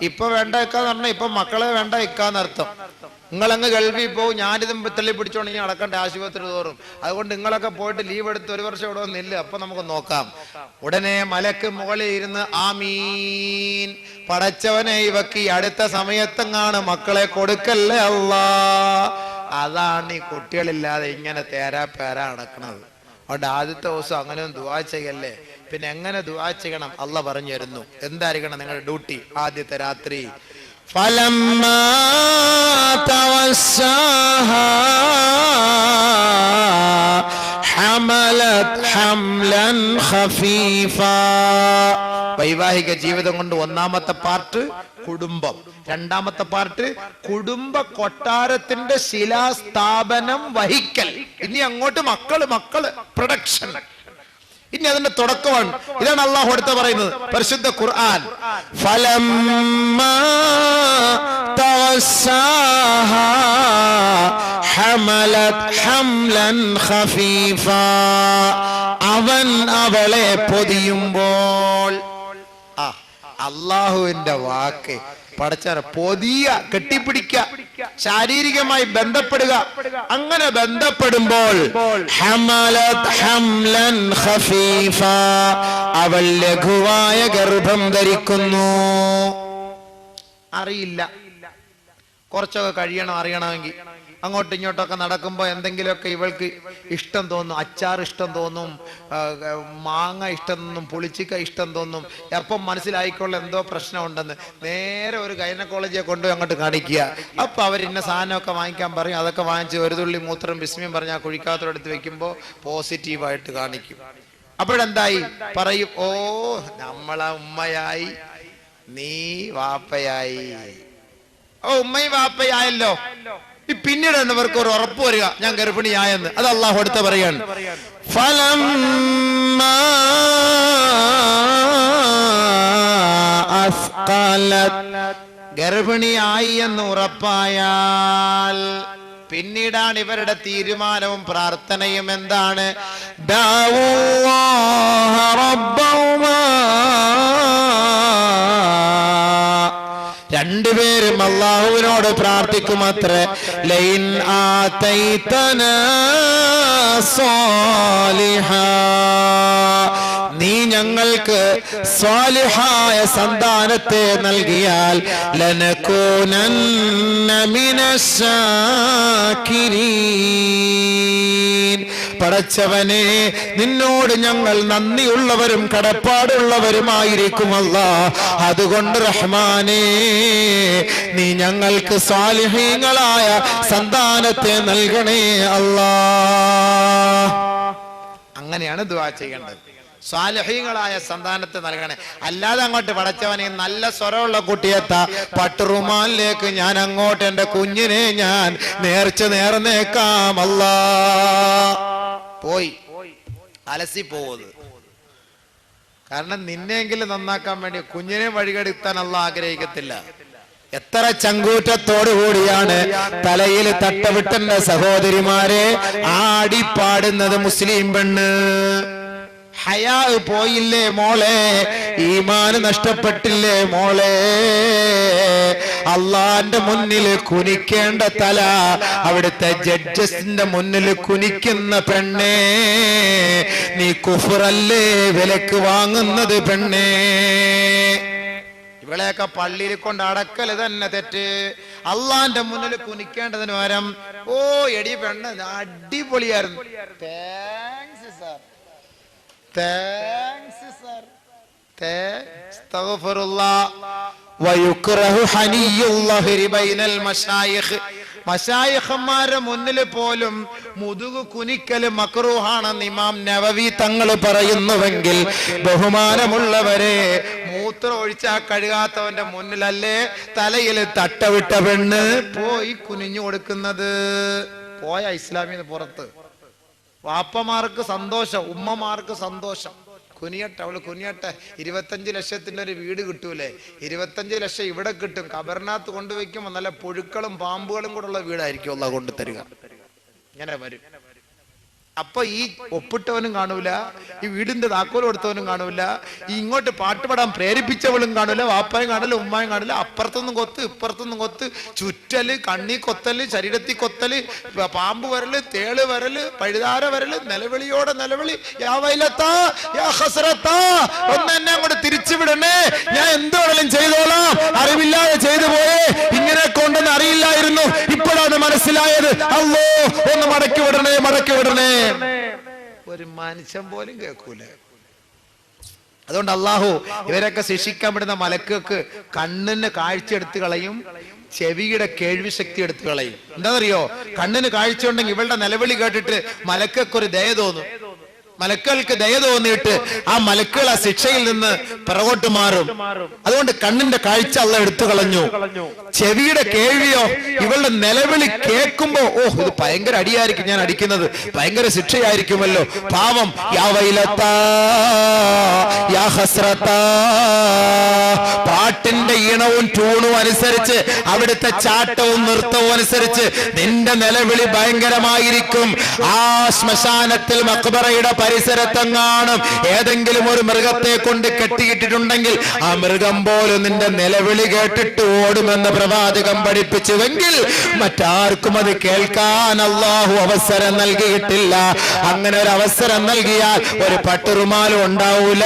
ഇപ്പൊ വേണ്ട എന്ന് പറഞ്ഞാൽ ഇപ്പൊ മക്കളെ വേണ്ട ഇക്കാന്നർത്ഥം. നിങ്ങളങ്ങ് ഗൾഫിൽ പോകും, ഞാനിതും തള്ളി പിടിച്ചോണ്ടെങ്കിൽ നടക്കണ്ട ആശുപത്രി തോറും. അതുകൊണ്ട് നിങ്ങളൊക്കെ പോയിട്ട് ലീവ് എടുത്ത് 1 വർഷം ഇവിടെ ഒന്നില്ല, അപ്പൊ നമുക്ക് നോക്കാം. ഉടനെ മലക്ക് മുകളിൽ ഇരുന്ന് ആമീൻ, പടച്ചവനെ ഇവക്ക് ഈ അടുത്ത സമയത്തെങ്ങാണ് മക്കളെ കൊടുക്കല്ലേ അല്ലാ. അതാണ് ഈ കുട്ടികളില്ലാതെ ഇങ്ങനെ തേരാപ്പേരാ നടക്കണത്. അതുകൊണ്ട് ആദ്യത്തെ ദിവസം അങ്ങനെ ദുആ ചെയ്യല്ലേ. പിന്നെ എങ്ങനെ ദുആ ചെയ്യണം അല്ലാഹ് പറഞ്ഞു തരുന്നു. എന്തായിരിക്കണം നിങ്ങളുടെ ഡ്യൂട്ടി? ആദ്യത്തെ രാത്രി ഫലമ്മാ തവസ്സാഹാ ഹമലത് ഹംലൻ ഖഫീഫാ. വൈവാഹിക ജീവിതം കൊണ്ട് ഒന്നാമത്തെ പാർട്ട് കുടുംബം, രണ്ടാമത്തെ പാർട്ട് കുടുംബ കൊട്ടാരത്തിന്റെ ശിലാസ്ഥാപനം വഹിക്കൽ. ഇനി അങ്ങോട്ട് മക്കള് പ്രൊഡക്ഷൻ. ഇനി അതിന്റെ തുടക്കമാണ്. ഇതാണ് അള്ളാഹു അടുത്ത പറയുന്നത് പരിശുദ്ധ ഖുർആൻ. ഫലമ്മാ തവസ്സാഹാ ഹമലത് ഹംലൻ ഖഫീഫാ. അവൻ അവളെ പൊതിയുമ്പോൾ. അള്ളാഹുവിന്റെ വാക്ക് പടച്ചാര പൊതിയ, കെട്ടിപ്പിടിക്ക, ശാരീരികമായി ബന്ധപ്പെടുക. അങ്ങനെ ബന്ധപ്പെടുമ്പോൾ ഹമലത് ഹംലൻ ഖഫീഫാ, അവൾ ലഘുവായ ഗർഭം ധരിക്കുന്നു. അറിയില്ല, കുറച്ചൊക്കെ കഴിയണം അറിയണമെങ്കിൽ. അങ്ങോട്ടും ഇങ്ങോട്ടൊക്കെ നടക്കുമ്പോൾ എന്തെങ്കിലുമൊക്കെ ഇവൾക്ക് ഇഷ്ടം തോന്നും. അച്ചാർ ഇഷ്ടം തോന്നും, മാങ്ങ ഇഷ്ടം തോന്നും, പുളിച്ചിക്ക ഇഷ്ടം തോന്നും. എപ്പം മനസ്സിലായിക്കൊള്ള എന്തോ പ്രശ്നമുണ്ടെന്ന് നേരെ ഒരു ഗൈനക്കോളജിയെ കൊണ്ടുപോയി അങ്ങോട്ട് കാണിക്കുക. അപ്പൊ അവർ ഇന്ന സാധനമൊക്കെ വാങ്ങിക്കാൻ പറയും. അതൊക്കെ വാങ്ങിച്ച് ഒരു തുള്ളി മൂത്രം ബിസ്മിയും പറഞ്ഞാൽ കുഴിക്കാത്തോടെടുത്ത് വെക്കുമ്പോൾ പോസിറ്റീവായിട്ട് കാണിക്കും. അപ്പോഴെന്തായി പറയും, ഓ നമ്മളെ ഉമ്മയായി, നീ വാപ്പയായി. ഓ ഉമ്മയും വാപ്പയായല്ലോ. പിന്നീട് എന്നവർക്ക് ഒരു ഉറപ്പ് വരിക, ഞാൻ ഗർഭിണിയായെന്ന്. അത് അള്ളാഹു അടുത്ത പറയാണ്. ഫലമ്മാ അസ്ഖലത്, ഗർഭിണിയായി എന്ന് ഉറപ്പായാൽ പിന്നീടാണ് ഇവരുടെ തീരുമാനവും പ്രാർത്ഥനയും എന്താണ്? ദഅവല്ലാഹ റബ്ബഹുമാ, രണ്ടുപേരും അല്ലാഹുവിനോട് പ്രാർത്ഥിക്കുമത്രേ. ലൈൻ ആതൈതനാ സ്വാലിഹാ, നീ ഞങ്ങൾക്ക് സ്വാലിഹായ സന്താനത്തെ നൽകിയാൽ ലനകൂനന്ന മിനശ്ശാകിരീൻ, പടച്ചവനെ നിന്നോട് ഞങ്ങൾ നന്ദിയുള്ളവരും കടപ്പാടുള്ളവരുമായിരിക്കും അല്ലാഹ്. അതുകൊണ്ട് റഹ്മാനേ നീ ഞങ്ങൾക്ക് സാലിഹീങ്ങളായ സന്താനത്തെ നൽകണേ അല്ലാഹ്. അങ്ങനെയാണ് ദുആ ചെയ്യേണ്ടത്. സ്വാലിഹീങ്ങളായ സന്താനത്തെ നൽകണേ. അല്ലാതെ അങ്ങോട്ട് പടച്ചവനെ നല്ല സ്വരമുള്ള കുട്ടിയെത്താ പട്ടുറുമാലിലേക്ക് ഞാൻ അങ്ങോട്ട് എൻ്റെ കുഞ്ഞിനെ ഞാൻ നേർന്നേക്കാം അല്ലാ. പോയി അലസി പോവത്. കാരണം നിന്നെങ്കിലും നന്നാക്കാൻ വേണ്ടി കുഞ്ഞിനെ വഴികെടുത്താൻ അല്ലാഹ് ആഗ്രഹിക്കത്തില്ല. എത്ര ചങ്കൂറ്റത്തോടു കൂടിയാണ് തലയിൽ തട്ടവിട്ടന്റെ സഹോദരിമാരെ ആടിപ്പാടുന്നത് മുസ്ലിം പെണ്ണ്. ഹയാ പോയില്ലേ മോളെ, ഈമാൻ നഷ്ടപ്പെട്ടില്ലേ മോളെ. അള്ളാന്റെ മുന്നിൽ കുനിക്കേണ്ട തല അവിടുത്തെ ജഡ്ജസിന്റെ മുന്നിൽ കുനിക്കുന്ന പെണ്ണേ, നീ കുഫറല്ലേ വിലക്ക് വാങ്ങുന്നത് പെണ്ണേ. ഇവളെയൊക്കെ പള്ളിയിൽ കൊണ്ട് അടക്കല് തന്നെ തെറ്റ്. അള്ളാന്റെ മുന്നിൽ കുനിക്കേണ്ടതിന് പകരം ഓ എടി പെണ്ണ് അടിപൊളിയായിരുന്നു, താങ്ക്സ് സാർ, താങ്ക്സ് സാർ, മശായിഖന്മാരുടെ മുന്നിൽ പോലും മുതുകു കുനിക്കല് മക്രൂഹാണെന്ന് ഇമാം നവവി തങ്ങൾ പറയുന്നുവെങ്കിൽ ബഹുമാനമുള്ളവരെ, മൂത്രം ഒഴിച്ചാ കഴുകാത്തവന്റെ മുന്നിലല്ലേ തലയിൽ തട്ടവിട്ട പെണ്ണ് പോയി കുനിഞ്ഞു കൊടുക്കുന്നത്? പോയ ഇസ്ലാമിന് പുറത്ത്. വാപ്പമാർക്ക് സന്തോഷം, ഉമ്മമാർക്ക് സന്തോഷം. കുനിയട്ടെ, അവള് കുനിയട്ടെ. 25 ലക്ഷത്തിന്റെ ഒരു വീട് കിട്ടൂലേ? 25 ലക്ഷം ഇവിടെ കിട്ടും. കബറിനകത്ത് കൊണ്ടുവയ്ക്കുമ്പോ നല്ല പുഴുക്കളും പാമ്പുകളും കൂടെ ഉള്ള വീടായിരിക്കും അല്ലാഹ് കൊണ്ടു തരിക. ഇങ്ങനെ വരും. അപ്പൊ ഈ ഒപ്പിട്ടവനും കാണൂല, ഈ വീടിന്റെ താക്കോൽ കൊടുത്തവനും കാണൂല, ഈ ഇങ്ങോട്ട് പാട്ടുപാടാൻ പ്രേരിപ്പിച്ചവളും കാണൂല, വാപ്പായും കാണില്ല, ഉമ്മായും കാണില്ല. അപ്പുറത്തൊന്നും കൊത്ത് ഇപ്പുറത്തൊന്നും കൊത്ത്, ചുറ്റല്, കണ്ണി കൊത്തല്, ശരീരത്തിൽ കൊത്തല്, പാമ്പ് വരല്, തേള് വരല്, പഴുതാര വരല്, നിലവിളിയോടെ നിലവിളി. യാ വൈലത്താ യാ ഹസ്രത്താ, ഒന്ന് എന്നെ അങ്ങോട്ട് തിരിച്ചുവിടണേ, ഞാൻ എന്തോടെങ്കിലും ചെയ്തോളാം, അറിവില്ലാതെ ചെയ്തു പോയേ, ഇങ്ങനെ കൊണ്ടെന്ന് അറിയില്ലായിരുന്നു, ഇപ്പോഴാണ് മനസ്സിലായത്. അല്ലോ ഒന്ന് മടക്കി വിടണേ, മടക്കി വിടണേ. ഒരു മനുഷ്യൻ പോലും കേൾക്കൂല. അതുകൊണ്ട് അല്ലാഹു ഇവരൊക്കെ ശിക്ഷിക്കാൻ വിടുന്ന മലക്കുകൾക്ക് കണ്ണിന് കാഴ്ച എടുത്തു കളയും, ചെവിയുടെ കേൾവി ശക്തി എടുത്തു കളയും. എന്താണെന്നറിയോ? കണ്ണിന് കാഴ്ച ഉണ്ടെങ്കിൽ ഇവളുടെ നിലവിളി കേട്ടിട്ട് മലക്കൾക്ക് ഒരു ദയ തോന്നും. മലക്കുകൾക്ക് ദയ തോന്നിയിട്ട് ആ മലക്കുകൾ ആ ശിക്ഷയിൽ നിന്ന് പിറകോട്ട് മാറും. അതുകൊണ്ട് കണ്ണിന്റെ കാഴ്ച അല്ലാഹു എടുത്തു കളഞ്ഞു. ചെവിയുടെ കേൾവിയോ, ഇവളുടെ നിലവിളി കേൾക്കുമ്പോ ഓ ഇത് ഭയങ്കര അടിയായിരിക്കും ഞാൻ അടിക്കുന്നത്, ഭയങ്കര ശിക്ഷയായിരിക്കുമല്ലോ, പാവം. യാ വൈലത്താ യാ ഹസ്രത്താ. പാട്ടിന്റെ ഈണവും ട്യൂണും അനുസരിച്ച്, അവിടുത്തെ ചാട്ടവും നൃത്തവും അനുസരിച്ച് നിന്റെ നിലവിളി ഭയങ്കരമായിരിക്കും. ആ ശ്മശാനത്തിൽ മഖ്ബറയുടെ പരിസരത്തെങ്ങാനും ഏതെങ്കിലും ഒരു മൃഗത്തെ കൊണ്ട് കെട്ടിയിട്ടിട്ടുണ്ടെങ്കിൽ ആ മൃഗം പോലും നിന്റെ നിലവിളി കേട്ടിട്ട് ഓടുമെന്ന് പ്രവാചകം പഠിപ്പിച്ചുവെങ്കിൽ മറ്റാർക്കും അത് കേൾക്കാൻ അല്ലാഹു അവസരം നൽകിയിട്ടില്ല. അങ്ങനെ ഒരു അവസരം നൽകിയാൽ ഒരു പട്ടുറുമാലും ഉണ്ടാവൂല,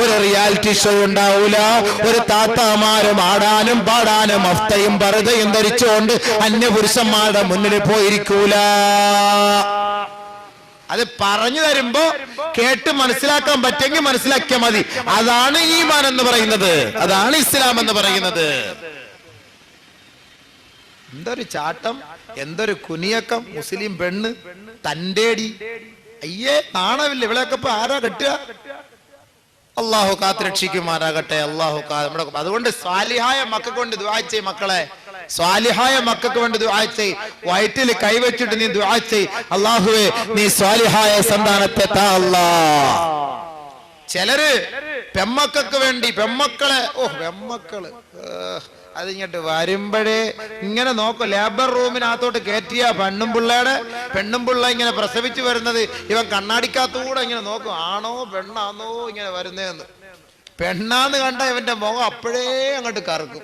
ഒരു റിയാലിറ്റി ഷോ ഉണ്ടാവൂല, ഒരു താത്താമാരും ആടാനും പാടാനും അഫ്തയും പർദയും ധരിച്ചുകൊണ്ട് അന്യപുരുഷന്മാരുടെ മുന്നിൽ പോയിരിക്കൂല. അത് പറഞ്ഞു തരുമ്പോ കേട്ട് മനസ്സിലാക്കാൻ പറ്റുമെങ്കിൽ മനസ്സിലാക്കിയാൽ മതി. അതാണ് ഈമാൻ എന്ന് പറയുന്നത്, അതാണ് ഇസ്ലാം എന്ന് പറയുന്നത്. എന്തൊരു ചാട്ടം, എന്തൊരു കുനിയക്കം. മുസ്ലിം പെണ്ണ് തന്റേടി. അയ്യേ നാണമില്ല. ഇവളെയൊക്കെ ഇപ്പൊ ആരാ കെട്ടുക? അള്ളാഹു കാത്തുരക്ഷിക്കുമാറാകട്ടെ. അള്ളാഹു അതുകൊണ്ട് സ്വാലിഹായ മക്കൾ കൊണ്ട് ദുആ ചെയ്യ് മക്കളെ. സ്വാലിഹായ മക്കൾക്ക് വേണ്ടി ദുആ ചെയ്യ്. വയറ്റിൽ കൈവച്ചിട്ട് നീ ദുആ ചെയ്യ്, അല്ലാഹുവേ നീ സ്വാലിഹായ സന്താനത്തെ താ അല്ലാഹ്. ചിലര് പെമ്മക്കൾക്ക് വേണ്ടി പെമ്മക്കളെ പെമ്മക്കള് അതിങ്ങോട്ട് വരുമ്പോഴേ ഇങ്ങനെ നോക്കും. ലേബർ റൂമിനകത്തോട്ട് കയറ്റിയ പെണ്ണും പിള്ള ഇങ്ങനെ പ്രസവിച്ചു വരുന്നത് ഇവൻ കണ്ണാടിക്കകത്തൂടെ ഇങ്ങനെ നോക്കും, ആണോ പെണ്ണാന്നോ ഇങ്ങനെ വരുന്നതെന്ന്. പെണ്ണാന്ന് കണ്ട ഇവന്റെ മുഖം അപ്പോഴേ അങ്ങോട്ട് കറുക്കും.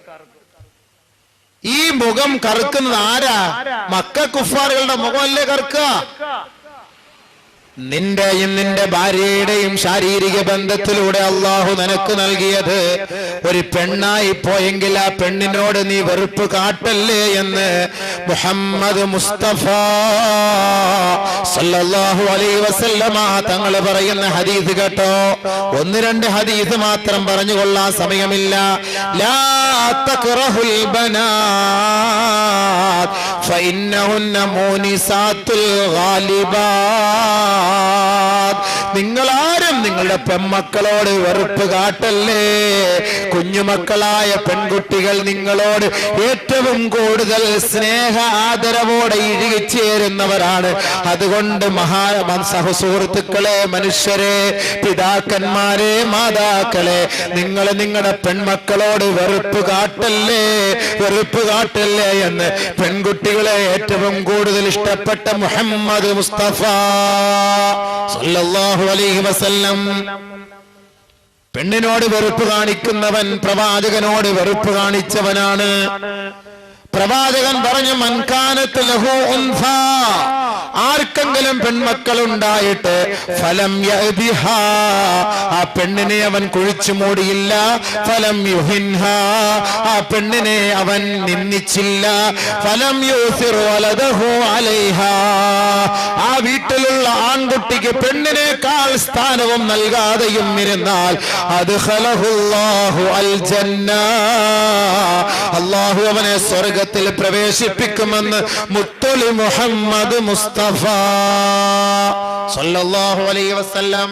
ഈ മുഖം കറുക്കുന്നത് ആരാ? മക്ക കുഫാറുകളുടെ മുഖമല്ലേ കറുക്കുക? നിന്റെയും നിന്റെ ഭാര്യയുടെയും ശാരീരിക ബന്ധത്തിലൂടെ അള്ളാഹു നിനക്ക് നൽകിയത് ഒരു പെണ്ണായി പോയെങ്കിൽ ആ പെണ്ണിനോട് നീ വെറുപ്പ് കാട്ടല്ലേ എന്ന് മുഹമ്മദ് മുസ്തഫ സല്ലല്ലാഹു അലൈഹി വസല്ലമ തങ്ങൾ പറയുന്ന ഹദീസ് കേട്ടോ. ഒന്ന് രണ്ട് ഹദീസ് മാത്രം പറഞ്ഞുകൊള്ളാൻ സമയമില്ല. ലാ തക്റഹുൽ ബനാത് ഫഇന്നഹുന്ന മൂനിസാത്തുൽ ഗാലിബാത്. നിങ്ങളാരും നിങ്ങളുടെ പെൺമക്കളോട് വെറുപ്പ് കാട്ടല്ലേ. കുഞ്ഞുമക്കളായ പെൺകുട്ടികൾ നിങ്ങളോട് ഏറ്റവും കൂടുതൽ സ്നേഹ ആദരവോടെ ഇഴുകിച്ചേരുന്നവരാണ്. അതുകൊണ്ട് സഹസുഹൃത്തുക്കളെ, മനുഷ്യരെ, പിതാക്കന്മാരെ, മാതാക്കളെ, നിങ്ങൾ നിങ്ങളുടെ പെൺമക്കളോട് വെറുപ്പ് കാട്ടല്ലേ എന്ന് പെൺകുട്ടികളെ ഏറ്റവും കൂടുതൽ ഇഷ്ടപ്പെട്ട മുഹമ്മദ് മുസ്തഫ സല്ലല്ലാഹു അലൈഹി വസല്ലം. പെണ്ണിനോട് വെറുപ്പ് കാണിക്കുന്നവൻ പ്രവാചകനോട് വെറുപ്പ് കാണിച്ചവനാണ്. പ്രവാചകൻ പറഞ്ഞു, മൻകാനത്ത് ലഹു ഉൻഫ, ആർക്കെങ്കിലും പെൺമക്കൾ ഉണ്ടായിട്ട് ഫലം യഅ്ബിഹാ, ആ പെണ്ണിനെ അവൻ കുഴിച്ചു മൂടിയില്ല. ഫലം യുഹിൻഹാ, ആ പെണ്ണിനെ അവൻ നിന്ദിച്ചില്ല. ഫലം യൂസിറു വലദഹു അലൈഹാ, ആ വീട്ടിലുള്ള ആൺകുട്ടിക്ക് പെണ്ണിനേക്കാൾ സ്ഥാനവും നൽകാതെയും ഇരുന്നാൽ അദ്ഖലഹുല്ലാഹു അൽ ജന്ന, അല്ലാഹു അവനെ സ്വർഗ്ഗ പ്രവേശിപ്പിക്കുമെന്ന് മുത്തുലി മുഹമ്മദ് മുസ്തഫ സല്ലല്ലാഹു അലൈഹി വസല്ലം.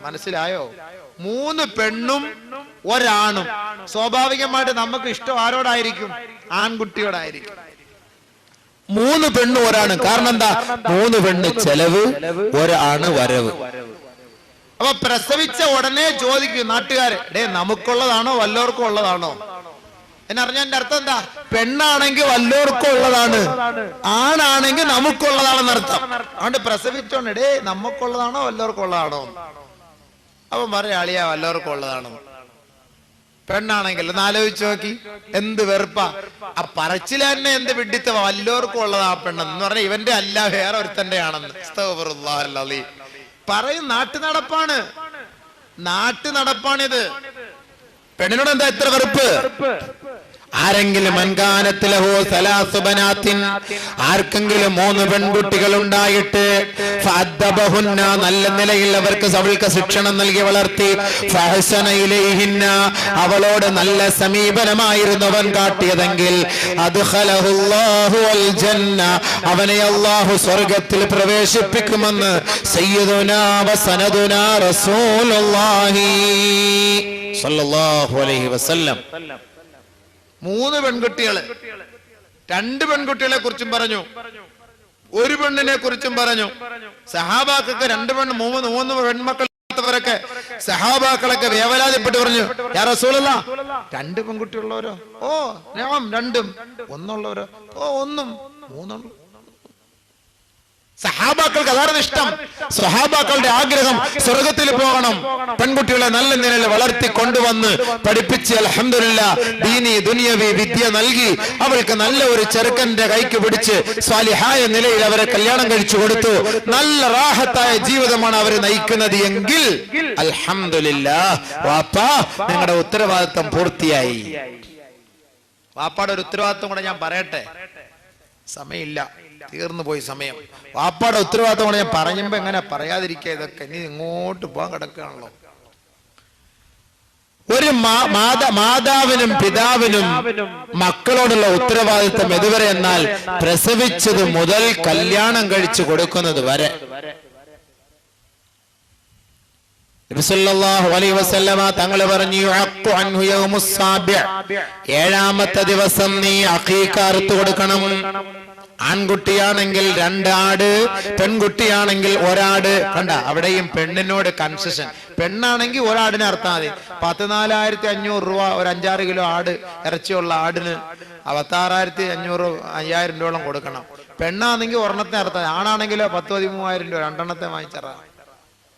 മനസ്സിലായോ? 3 പെണ്ണും ഒരാണും. സ്വാഭാവികമായിട്ട് നമുക്ക് ഇഷ്ടം ആരോടായിരിക്കും? ആൺകുട്ടിയോടായിരിക്കും. 3 പെണ്ണും ഒരാണ്. കാരണം എന്താ? 3 പെണ്ണ് ചെലവ്, ഒരാണ് വരവ്. അപ്പൊ പ്രസവിച്ച ഉടനെ ചോദിക്കും നാട്ടുകാരെ, നമുക്കുള്ളതാണോ വല്ലവർക്കും ഉള്ളതാണോ എന്നറിഞ്ഞ എന്റെ അർത്ഥം എന്താ? പെണ്ണാണെങ്കിൽ വല്ലവർക്കും ഉള്ളതാണ്, ആണാണെങ്കിൽ നമുക്കുള്ളതാണെന്ന് അർത്ഥം. അതുകൊണ്ട് പ്രസവിച്ചോണ്ട് നമുക്കുള്ളതാണോ വല്ലവർക്കും ഉള്ളതാണോ? അവൻ പറയാ, അളിയാ വല്ലവർക്കും ഉള്ളതാണോ. പെണ്ണാണെങ്കിൽ ഒന്ന് ആലോചിച്ച് നോക്കി, എന്ത് വെറുപ്പാ. ആ പറച്ചിൽ തന്നെ എന്ത് വിഡിത്ത, വല്ലവർക്കും ഉള്ളതാ പെണ്ണെന്ന് പറഞ്ഞ ഇവന്റെ അല്ല, വേറെ ഒരുത്തന്റെ ആണെന്ന്. പറയും നാട്ടു നടപ്പാണിത്. പെണ്ണിനോട് എന്താ ഇത്ര വെറുപ്പ്? ആരെങ്കിലും ആർക്കെങ്കിലും 3 പെൺകുട്ടികൾ ഉണ്ടായിട്ട് നല്ല നിലയിൽ അവൾക്ക് ശിക്ഷണം നൽകി വളർത്തി, അവളോട് നല്ല സമീപനമായിരുന്നു അവൻ കാട്ടിയതെങ്കിൽ അവനെ അല്ലാഹു സ്വർഗ്ഗത്തിൽ പ്രവേശിപ്പിക്കുമെന്ന് സയ്യിദുനാ വസനദുനാ റസൂലുള്ളാഹി സല്ലല്ലാഹു അലൈഹി വസല്ലം. 3 പെൺകുട്ടികള്, 2 പെൺകുട്ടികളെ കുറിച്ചും പറഞ്ഞു, 1 പെണ്ണിനെ കുറിച്ചും പറഞ്ഞു. സഹാബാക്കൾക്ക് 2 പെണ്ണ് 3 പെൺമക്കളൊക്കെ സഹാബാക്കളൊക്കെ വേവലാതിപ്പെട്ട് പറഞ്ഞു, യാ റസൂലല്ലാഹ്, 2 പെൺകുട്ടിയുള്ളവരോ? ഓ ഞാൻ 2ഉം. 1ഉള്ളവരോ? ഓ 1ഉം. 3ഉള്ളൂ. സഹാബാക്കൾക്ക് അതാണ് ഇഷ്ടം. സഹാബാക്കളുടെ ആഗ്രഹം സ്വർഗത്തിൽ പോകണം. പെൺകുട്ടികളെ നല്ല നിലയിൽ വളർത്തി കൊണ്ടുവന്ന് പഠിപ്പിച്ച് അൽഹംദുലില്ലാഹ് ദീനി ദുനിയവി വിദ്യ നൽകി അവൾക്ക് നല്ല ഒരു ചെറുക്കന്റെ കൈക്ക് പിടിച്ച് സ്വാലിഹായ നിലയിൽ അവരെ കല്യാണം കഴിച്ചു കൊടുത്തു. നല്ല റാഹത്തായ ജീവിതമാണ് അവർ നയിക്കുന്നത് എങ്കിൽ അൽഹംദുലില്ലാഹ് വാപ്പാ, നിങ്ങളുടെ ഉത്തരവാദിത്വം പൂർത്തിയായി. വാപ്പാടെ ഒരു ഉത്തരവാദിത്വം കൂടെ ഞാൻ പറയട്ടെ, സമയമില്ല, തീർന്നു പോയി സമയം. വാപ്പാടെ ഉത്തരവാദിത്തം കൊണ്ട് ഞാൻ പറയുമ്പോ എങ്ങനെ പറയാതിരിക്കുക? ഇതൊക്കെ ഇനി ഇങ്ങോട്ട് പോകാൻ കിടക്കുകയാണല്ലോ. ഒരു മാതാവിനും പിതാവിനും മക്കളോടുള്ള ഉത്തരവാദിത്തം എതുവരെ എന്നാൽ പ്രസവിച്ചത് മുതൽ കല്യാണം കഴിച്ചു കൊടുക്കുന്നത് വരെ. നബി സല്ലല്ലാഹു അലൈഹി വസല്ലമ തങ്ങൾ പറഞ്ഞു, യുഅഖു അൻഹു യൗമുസ് സാബിഅ, 7ാമത്തെ ദിവസം നീ അഖീഖ അറുത്തു കൊടുക്കണം. ആൺകുട്ടിയാണെങ്കിൽ 2 ആട്, പെൺകുട്ടിയാണെങ്കിൽ 1 ആട്. കണ്ട, അവിടെയും പെണ്ണിനോട് കൺസെഷൻ. പെണ്ണാണെങ്കിൽ 1 ആടിനെ അറുത്താൽ മതി. 14,500 രൂപ ഒരു 5-6 കിലോ ആട് ഇറച്ചിയുള്ള ആടിന് 16,500 5,000 രൂപയോളം കൊടുക്കണം. പെണ്ണാണെങ്കിൽ 1 അറുത്താൽ, ആണാണെങ്കിലോ 10,000-13,000 രൂപ 2 വാങ്ങിച്ചറ.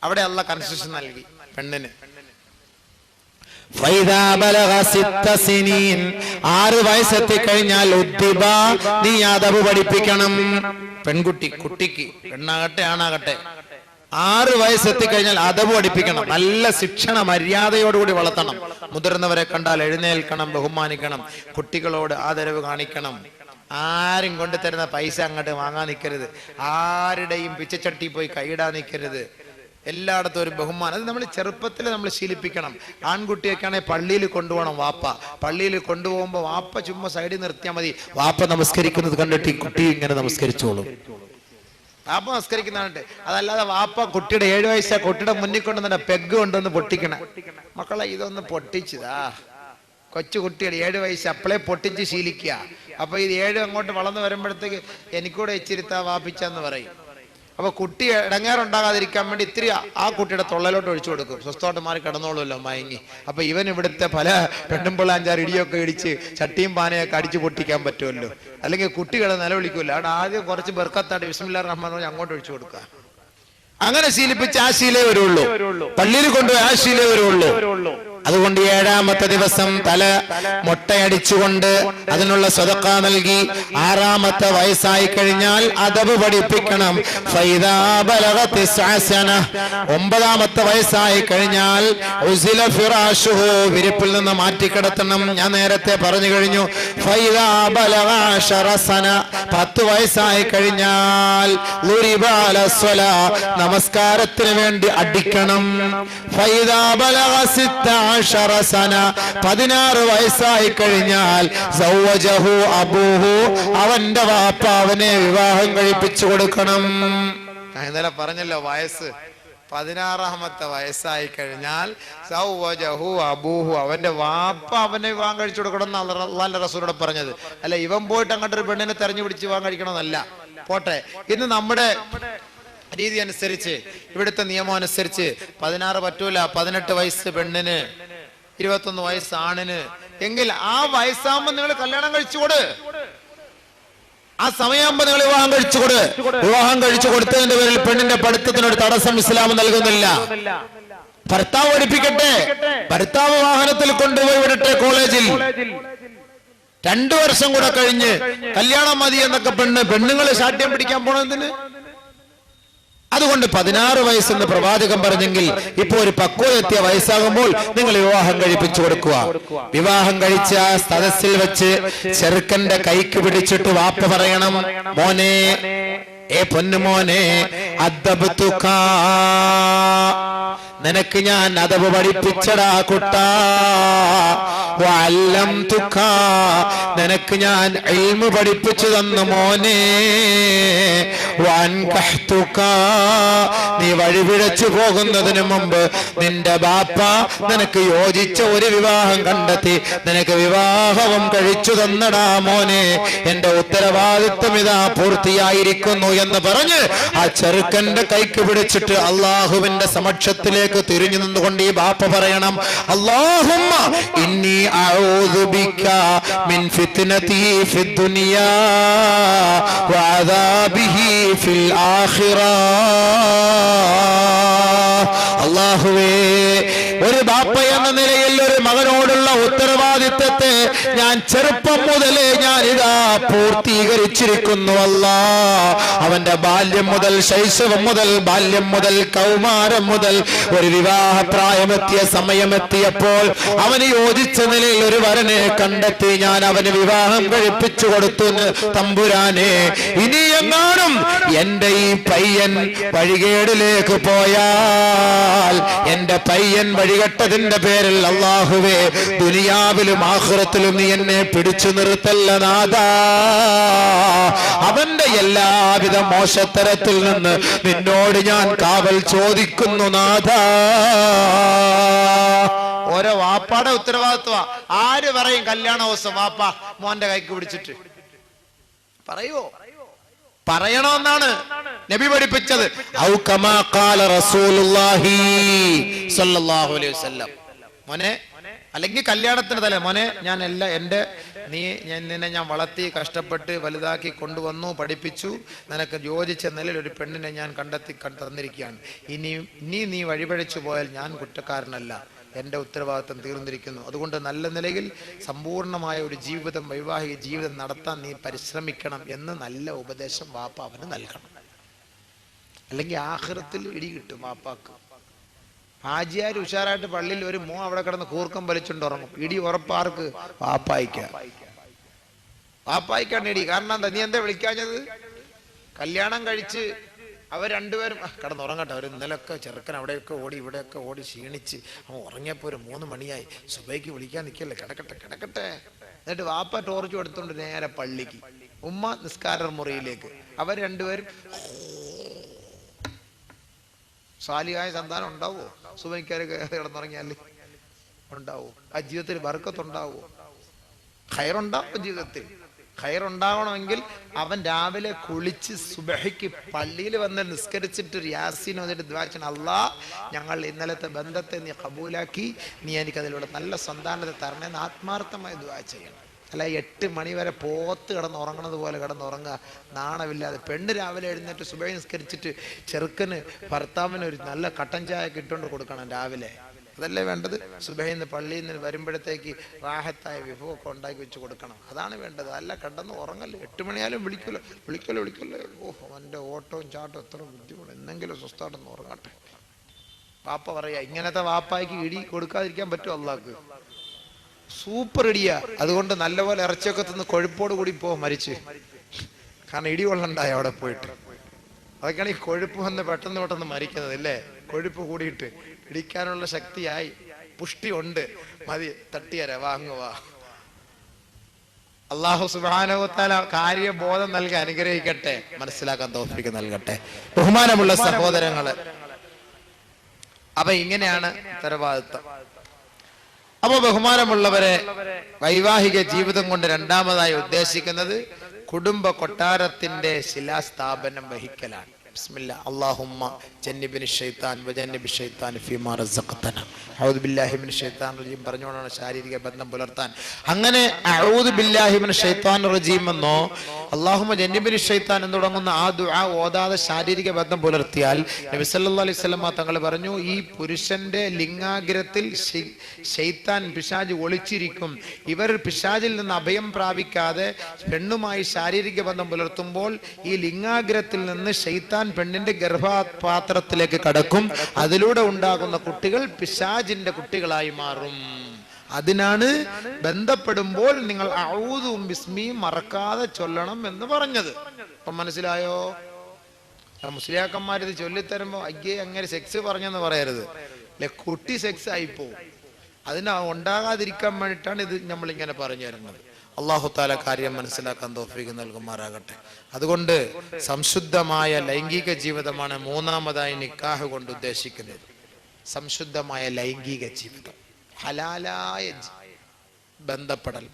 അവിടെ അല്ല കൺസെഷൻ നൽകി പെണ്ണിന്. 6 വയസ്സെത്തി കഴിഞ്ഞാൽ നീ അദബ് പഠിപ്പിക്കണം. പെൺകുട്ടി, കുട്ടിക്ക്, പെണ്ണാകട്ടെ ആണാകട്ടെ, 6 വയസ്സെത്തിക്കഴിഞ്ഞാൽ അദബ് പഠിപ്പിക്കണം. നല്ല ശിക്ഷണ മര്യാദയോടുകൂടി വളർത്തണം. മുതിർന്നവരെ കണ്ടാൽ എഴുന്നേൽക്കണം, ബഹുമാനിക്കണം, കുട്ടികളോട് ആദരവ് കാണിക്കണം. ആരും കൊണ്ടു തരുന്ന പൈസ അങ്ങോട്ട് വാങ്ങാൻ നിൽക്കരുത്. ആരുടെയും പിച്ചച്ചട്ടി പോയി കൈയിടാൻ നിൽക്കരുത്. എല്ലായിടത്തും ഒരു ബഹുമാനം. അത് നമ്മൾ ചെറുപ്പത്തിൽ നമ്മൾ ശീലിപ്പിക്കണം. ആൺകുട്ടിയൊക്കെയാണെങ്കിൽ പള്ളിയിൽ കൊണ്ടുപോകണം വാപ്പ. പള്ളിയിൽ കൊണ്ടുപോകുമ്പോൾ വാപ്പ ചുമ്മാ സൈഡിൽ നിർത്തിയാൽ മതി. വാപ്പ നമസ്കരിക്കുന്നത് കണ്ടിട്ട് ഈ കുട്ടി ഇങ്ങനെ നമസ്കരിച്ചോളും. വാപ്പ നമസ്കരിക്കുന്നുണ്ട്. അതല്ലാതെ വാപ്പ കുട്ടിയുടെ 7 വയസ്സാ കുട്ടിയുടെ മുന്നിൽ കൊണ്ടുവന്ന പെഗ് കൊണ്ടുവന്ന് പൊട്ടിക്കണേ. മക്കളെ ഇതൊന്ന് പൊട്ടിച്ചതാ. കൊച്ചു കുട്ടികൾ 7 വയസ്സ് അപ്പളെ പൊട്ടിച്ച് ശീലിക്കുക. അപ്പൊ ഇത് 7 അങ്ങോട്ട് വളർന്നു വരുമ്പോഴത്തേക്ക് എനിക്കൂടെ ഇച്ചിരിത്താ വാപ്പിച്ചെന്ന് പറയും. അപ്പൊ കുട്ടി ഇടങ്ങേറുണ്ടാകാതിരിക്കാൻ വേണ്ടി ഇത്തിരി ആ കുട്ടിയുടെ തൊള്ളലോട്ട് ഒഴിച്ചു കൊടുക്കും. സ്വസ്ഥമായിട്ട് മാറി കിടന്നോളൂല്ലോ മയങ്ങി. അപ്പൊ ഇവൻ ഇവിടുത്തെ പല പെണ്ണുമ്പിള്ള 5-6 ഇടിയൊക്കെ ഇടിച്ച് ചട്ടിയും പാനയൊക്കെ അടിച്ചു പൊട്ടിക്കാൻ പറ്റുമല്ലോ. അല്ലെങ്കിൽ കുട്ടികളെ നിലവിളിക്കൂല്ലോ. അവിടെ ആദ്യം കുറച്ച് ബർക്കത്തായിട്ട് ബിസ്മില്ലാഹിർ റഹ്മാനിർ റഹീം അങ്ങോട്ട് ഒഴിച്ചു കൊടുക്കുക. അങ്ങനെ ശീലിപ്പിച്ച് ആ ശീലേ വരുള്ളൂ. പള്ളിയിൽ കൊണ്ടുപോയി ആ ശീലേ വരുള്ളൂ. അതുകൊണ്ട് 7ാമത്തെ ദിവസം തല മൊട്ടയടിച്ചുകൊണ്ട് അതിനുള്ള സ്വതക്ക നൽകി. 6ാമത്തെ വയസ്സായി കഴിഞ്ഞാൽ അദബ് പഠിപ്പിക്കണം. 9ാമത്തെ വയസ്സായി കഴിഞ്ഞാൽ വിരിപ്പിൽ നിന്ന് മാറ്റിക്കിടത്തണം. ഞാൻ നേരത്തെ പറഞ്ഞു കഴിഞ്ഞു. 10 വയസ്സായി കഴിഞ്ഞാൽ നമസ്കാരത്തിന് വേണ്ടി അടിക്കണം. 16 വയസ്സായി കഴിഞ്ഞാൽ അവന്റെ വാപ്പ അവനെ വിവാഹം കഴിപ്പിച്ചു കൊടുക്കണം. ഞാൻ ഇന്നലെ പറഞ്ഞല്ലോ വയസ്സ്. 16ാമത്തെ വയസ്സായി കഴിഞ്ഞാൽ അവന്റെ വാപ്പ അവനെ വിവാഹം കഴിച്ചു കൊടുക്കണം എന്ന് അല്ലാഹുവിന്റെ റസൂലോട് പറഞ്ഞത്. അല്ല ഇവൻ പോയിട്ട് അങ്ങോട്ടൊരു പെണ്ണിനെ തെരഞ്ഞു പിടിച്ച് വിവാഹം കഴിക്കണമെന്നല്ല. പോട്ടെ, ഇന്ന് നമ്മുടെ രീതി അനുസരിച്ച്, ഇവിടുത്തെ നിയമം അനുസരിച്ച് 16 പറ്റൂല. 18 വയസ്സ് പെണ്ണിന്, 21 വയസ്സ് ആണിന്. എങ്കിൽ ആ വയസ്സാകുമ്പോ നിങ്ങൾ കല്യാണം കഴിച്ചുകൊട്. ആ സമയമാകുമ്പോ നിങ്ങൾ വിവാഹം കഴിച്ചുകൊട്. വിവാഹം കഴിച്ചു കൊടുത്തതിന്റെ പേരിൽ പെണ്ണിന്റെ പഠിത്തത്തിനൊരു തടസ്സം ഇസ്ലാം നൽകുന്നില്ല. ഭർത്താവ് പഠിപ്പിക്കട്ടെ. ഭർത്താവ് വാഹനത്തിൽ കൊണ്ടുപോയി വിടട്ടെ കോളേജിൽ. 2 വർഷം കൂടെ കഴിഞ്ഞ് കല്യാണം മതി എന്നൊക്കെ പെണ്ണുങ്ങളെ ശാഠ്യം പിടിക്കാൻ പോണതിന്. അതുകൊണ്ട് 16 വയസ്സെന്ന് പ്രവാചകൻ പറഞ്ഞെങ്കിൽ ഇപ്പോ ഒരു പക്വതെത്തിയ വയസ്സാകുമ്പോൾ നിങ്ങൾ വിവാഹം കഴിപ്പിച്ചു കൊടുക്കുക. വിവാഹം കഴിച്ച സദസ്സിൽ വെച്ച് ചെറുക്കന്റെ കൈക്ക് പിടിച്ചിട്ട് വാപ്പ പറയണം, മോനെ, ഏ പൊന്നുമോനെ, അദ്ദബ്തുകാ, നിനക്ക് ഞാൻ അദബ് പഠിപ്പിച്ചടാ കുട്ടാ. വഅല്ലംതുകാ, നിനക്ക് ഞാൻ ഇൽമു പഠിപ്പിച്ചു തന്നു മോനെ. വഅൻകഹ്തുകാ, നീ വഴിപിഴച്ചു പോകുന്നതിന് മുമ്പ് നിന്റെ ബാപ്പ നിനക്ക് യോജിച്ച ഒരു വിവാഹം കണ്ടെത്തി നിനക്ക് വിവാഹവും കഴിച്ചു തന്നടാ മോനെ. എന്റെ ഉത്തരവാദിത്വം ഇതാ പൂർത്തിയായിരിക്കുന്നു എന്ന് പറഞ്ഞ് ആ ചെറുക്കന്റെ കൈക്ക് പിടിച്ചിട്ട് അള്ളാഹുവിന്റെ സമക്ഷത്തിലേക്ക് തിരിഞ്ഞു നിന്നുകൊണ്ട് ഈ ബാപ്പ പറയണം, അല്ലാഹുമ്മ ഇന്നി അഊദു ബിക മിൻ ഫിത്നതി ഫിദ്ദുനിയാ വഅദാബിഹി ഫിൽ ആഖിറ. അല്ലാഹുവേ, ഒരു ബാപ്പ എന്ന നിലയിൽ ഒരു മകനോടുള്ള ഉത്തരവാദിത്വത്തെ ഞാൻ ചെറുപ്പം മുതലേ ഞാൻ ഇതാ പൂർത്തീകരിച്ചിരിക്കുന്നു. അല്ലാ, അവന്റെ ബാല്യം മുതൽ, ശൈശവം മുതൽ, ബാല്യം മുതൽ, കൗമാരം മുതൽ ഒരു വിവാഹ പ്രായമെത്തിയ സമയമെത്തിയപ്പോൾ അവന് യോജിച്ച നിലയിൽ ഒരു വരനെ കണ്ടെത്തി ഞാൻ അവന് വിവാഹം കഴിപ്പിച്ചു കൊടുത്തു. തമ്പുരാനെ, ഇനി എങ്ങാനും എന്റെ ഈ പയ്യൻ വഴികേടിലേക്ക് പോയാൽ, എന്റെ പയ്യൻ വഴികെട്ടതിന്റെ പേരിൽ അല്ലാഹുവേ, ദുനിയാവിലും ആഖിറത്തിലും നീ എന്നെ പിടിച്ചു നിർത്തല്ല നാഥാ. അവന്റെ എല്ലാവിധ മോശത്തരത്തിൽ നിന്ന് നിന്നോട് ഞാൻ കാവൽ ചോദിക്കുന്നു നാഥാ. ഓരോ വാപ്പാടെ ഉത്തരവാദിത്വ. ആര് പറയും കല്യാണ ദിവസം വാപ്പ മോന്റെ കൈക്ക് പിടിച്ചിട്ട് പറയുവോ? പറയണമെന്നാണ് നബി പഠിപ്പിച്ചത്. ഔ കമാ ഖാല റസൂലുള്ളാഹി സ്വല്ലല്ലാഹു അലൈഹി വസല്ലം, മോനെ, അല്ലെങ്കിൽ കല്യാണത്തിന് തലേ മോനെ, ഞാൻ നിന്നെ ഞാൻ വളർത്തി കഷ്ടപ്പെട്ട് വലുതാക്കി കൊണ്ടുവന്നു, പഠിപ്പിച്ചു, നിനക്ക് യോജിച്ച നിലയിൽ ഒരു പെണ്ണിനെ ഞാൻ കണ്ടെത്തി തന്നിരിക്കുകയാണ്. ഇനി നീ വഴിപഴിച്ചു പോയാൽ ഞാൻ കുറ്റക്കാരനല്ല, എൻ്റെ ഉത്തരവാദിത്വം തീർന്നിരിക്കുന്നു. അതുകൊണ്ട് നല്ല നിലയിൽ സമ്പൂർണമായ ഒരു ജീവിതം, വൈവാഹിക ജീവിതം നടത്താൻ നീ പരിശ്രമിക്കണം എന്ന് നല്ല ഉപദേശം വാപ്പ അവന് നൽകണം. അല്ലെങ്കിൽ ആഖിറത്തിൽ ഇടി കിട്ടും വാപ്പാക്ക്. ഹാജിയാർ ഉഷാറായിട്ട് പള്ളിയിൽ ഒരു അവിടെ കിടന്ന് കൂർക്കം വലിച്ചുകൊണ്ട് ഉറങ്ങും. ഇടി ഉറപ്പാർക്ക്? വാപ്പായിക്കാണ് ഇടി. കാരണം എന്താ? നീ എന്താ വിളിക്കാഞ്ഞത്? കല്യാണം കഴിച്ച് അവർ രണ്ടുപേരും കിടന്നുറങ്ങട്ടെ. അവർ ഇന്നലെയൊക്കെ ചെറുക്കൻ അവിടെയൊക്കെ ഓടി ഇവിടെയൊക്കെ ഓടി ക്ഷീണിച്ച് അവൻ ഉറങ്ങിയപ്പോൾ ഒരു 3 മണിയായി. സുബൈക്ക് വിളിക്കാൻ നിൽക്കല്ലേ, കിടക്കട്ടെ. എന്നിട്ട് വാപ്പ ടോർച്ച് എടുത്തോണ്ട് നേരെ പള്ളിക്ക്, ഉമ്മ നിസ്കാര മുറിയിലേക്ക്. അവർ രണ്ടുപേരും സാലിയായ സന്താനം ഉണ്ടാവോ? സുബൈക്കാര് കിടന്നുറങ്ങിയാൽ ഉണ്ടാവോ? ആ ജീവിതത്തിൽ ബർക്കത്തുണ്ടാവോ? ഖൈറുണ്ടാവും ജീവിതത്തിൽ. ഖൈറുണ്ടാവണമെങ്കിൽ അവൻ രാവിലെ കുളിച്ച് സുബഹിക്ക് പള്ളിയിൽ വന്ന് നിസ്കരിച്ചിട്ട് ഒരു യാസീൻ വന്നിട്ട് ദുആ ചെയ്യണം. അല്ലാഹ്, ഞങ്ങൾ ഇന്നലത്തെ ബന്ധത്തെ നീ കബൂലാക്കി, നീ എനിക്ക് അതിലൂടെ നല്ല സന്താനത്തെ തരണേന്ന് ആത്മാർത്ഥമായി ദുആ ചെയ്യണം. അല്ല 8 മണി വരെ പോത്ത് കിടന്ന് ഉറങ്ങണത് പോലെ കിടന്നുറങ്ങുക, നാണമില്ലാതെ. പെണ്ണ് രാവിലെ എഴുന്നേറ്റ് സുബഹി നിസ്കരിച്ചിട്ട് ചെറുക്കന് ഭർത്താവിന് ഒരു നല്ല കട്ടൻ ചായ ഇട്ടുകൊണ്ട് കൊടുക്കണം രാവിലെ. അതല്ലേ വേണ്ടത്? സുബഹിന്ന് പള്ളിയിൽ നിന്ന് വരുമ്പോഴത്തേക്ക് റാഹത്തായ വിഭവമൊക്കെ ഉണ്ടാക്കി വെച്ച് കൊടുക്കണം. അതാണ് വേണ്ടത്. അല്ല കിടന്ന് ഉറങ്ങല്ലേ. 8 മണിയാലും വിളിക്കല്ലോ. അവൻ്റെ ഓട്ടവും ചാട്ടവും എത്ര ബുദ്ധിമുട്ട്. എന്തെങ്കിലും സ്വസ്ഥായിട്ടൊന്ന് ഉറങ്ങട്ടെ. വാപ്പ പറയാ, ഇങ്ങനത്തെ വാപ്പായ്ക്ക് ഇടി കൊടുക്കാതിരിക്കാൻ പറ്റുമോ? അള്ളാഹ്ക്ക് സൂപ്പർ ഇടിയാ. അതുകൊണ്ട് നല്ലപോലെ ഇറച്ചിയൊക്കെ തിന്ന് കൊഴുപ്പോട് കൂടി പോകും മരിച്ച്. കാരണം ഇടി കൊള്ളണ്ടായ അവിടെ പോയിട്ട്. അതൊക്കെയാണ് ഈ കൊഴുപ്പ് വന്ന് പെട്ടെന്ന് മരിക്കുന്നത് അല്ലേ? കൊഴുപ്പ് കൂടിയിട്ട് ഇടിക്കാനുള്ള ശക്തിയായി, പുഷ്ടി ഉണ്ട്, മതി, തട്ടിയരാ, വാങ്ങുവാ. അല്ലാഹു സുബ്ഹാനഹു വ തആല കാര്യബോധം നൽകി അനുഗ്രഹിക്കട്ടെ, മനസ്സിലാക്കാൻ തൗഫീഖ് നൽകട്ടെ. ബഹുമാനമുള്ള സഹോദരങ്ങളെ, അപ്പൊ ഇങ്ങനെയാണ് ഉത്തരവാദിത്വം. അപ്പൊ ബഹുമാനമുള്ളവരെ, വൈവാഹിക ജീവിതം കൊണ്ട് രണ്ടാമതായി ഉദ്ദേശിക്കുന്നത് കുടുംബ കൊട്ടാരത്തിന്റെ ശിലാസ്ഥാപനം വഹിക്കലാണ്. ബിസ്മില്ലാ അല്ലാഹുമ്മ ജന്നിബിനി ശൈത്താൻ വജന്നിബി ശൈത്താൻ ഫീമാ റസഖതന. അഊദു ബില്ലാഹി മിനശ് ശൈത്താനിർ റജീം പറഞ്ഞുകൊണ്ടാണ് ശാരീരിക ബന്ധം പുലർത്താൻ. അങ്ങനെ അഊദു ബില്ലാഹി മിനശ് ശൈത്താനിർ റജീം എന്നോ അല്ലാഹുമ്മ ജന്നിബിനി ശൈത്താൻ എന്ന് തുടങ്ങുന്ന ആ ദുആ ഓതാതെ ശാരീരിക ബന്ധം പുലർത്തിയാൽ നബി സല്ലല്ലാഹു അലൈഹി വസല്ലം തങ്ങൾ പറഞ്ഞു, ഈ പുരുഷന്റെ ലിംഗാഗ്രത്തിൽ ശൈത്താൻ, പിശാച് ഒളിച്ചിരിക്കും. ഇവർ പിശാചിൽ നിന്ന് അഭയം പ്രാപിക്കാതെ പെണ്ണുമായി ശാരീരിക ബന്ധം പുലർത്തുമ്പോൾ ഈ ലിംഗാഗ്രത്തിൽ നിന്ന് ശൈത്താൻ പെണ്ണിന്റെ ഗർഭപാത്രത്തിലേക്ക് കടക്കും. അതിലൂടെ ഉണ്ടാകുന്ന കുട്ടികൾ പിശാചിന്റെ കുട്ടികളായി മാറും. അതിനാണ് ബന്ധപ്പെടുമ്പോൾ നിങ്ങൾ അഊദു ബിസ്മി മറക്കാതെ ചൊല്ലണം എന്ന് പറഞ്ഞത്. അപ്പൊ മനസ്സിലായോ? മുസ്ലിയാക്കന്മാർ ഇത് ചൊല്ലിത്തരുമ്പോ അയ്യേ അങ്ങനെ സെക്സ് പറഞ്ഞെന്ന് പറയരുത്. അല്ലെ, കുട്ടി സെക്സ് ആയിപ്പോ. അതിന് ഉണ്ടാകാതിരിക്കാൻ വേണ്ടിയിട്ടാണ് ഇത് നമ്മളിങ്ങനെ പറഞ്ഞു തരുന്നത്. അല്ലാഹു തആല കാര്യം മനസ്സിലാക്കാൻ തൗഫീഖ് നൽകുമാറാകട്ടെ. അതുകൊണ്ട് സംശുദ്ധമായ ലൈംഗിക ജീവിതമാണ് മൂന്നാമതായി നിക്കാഹ് കൊണ്ട് ഉദ്ദേശിക്കുന്നത്. സംശുദ്ധമായ ലൈംഗിക ജീവിതം, ഹലാലായ ബന്ധപ്പെടൽ.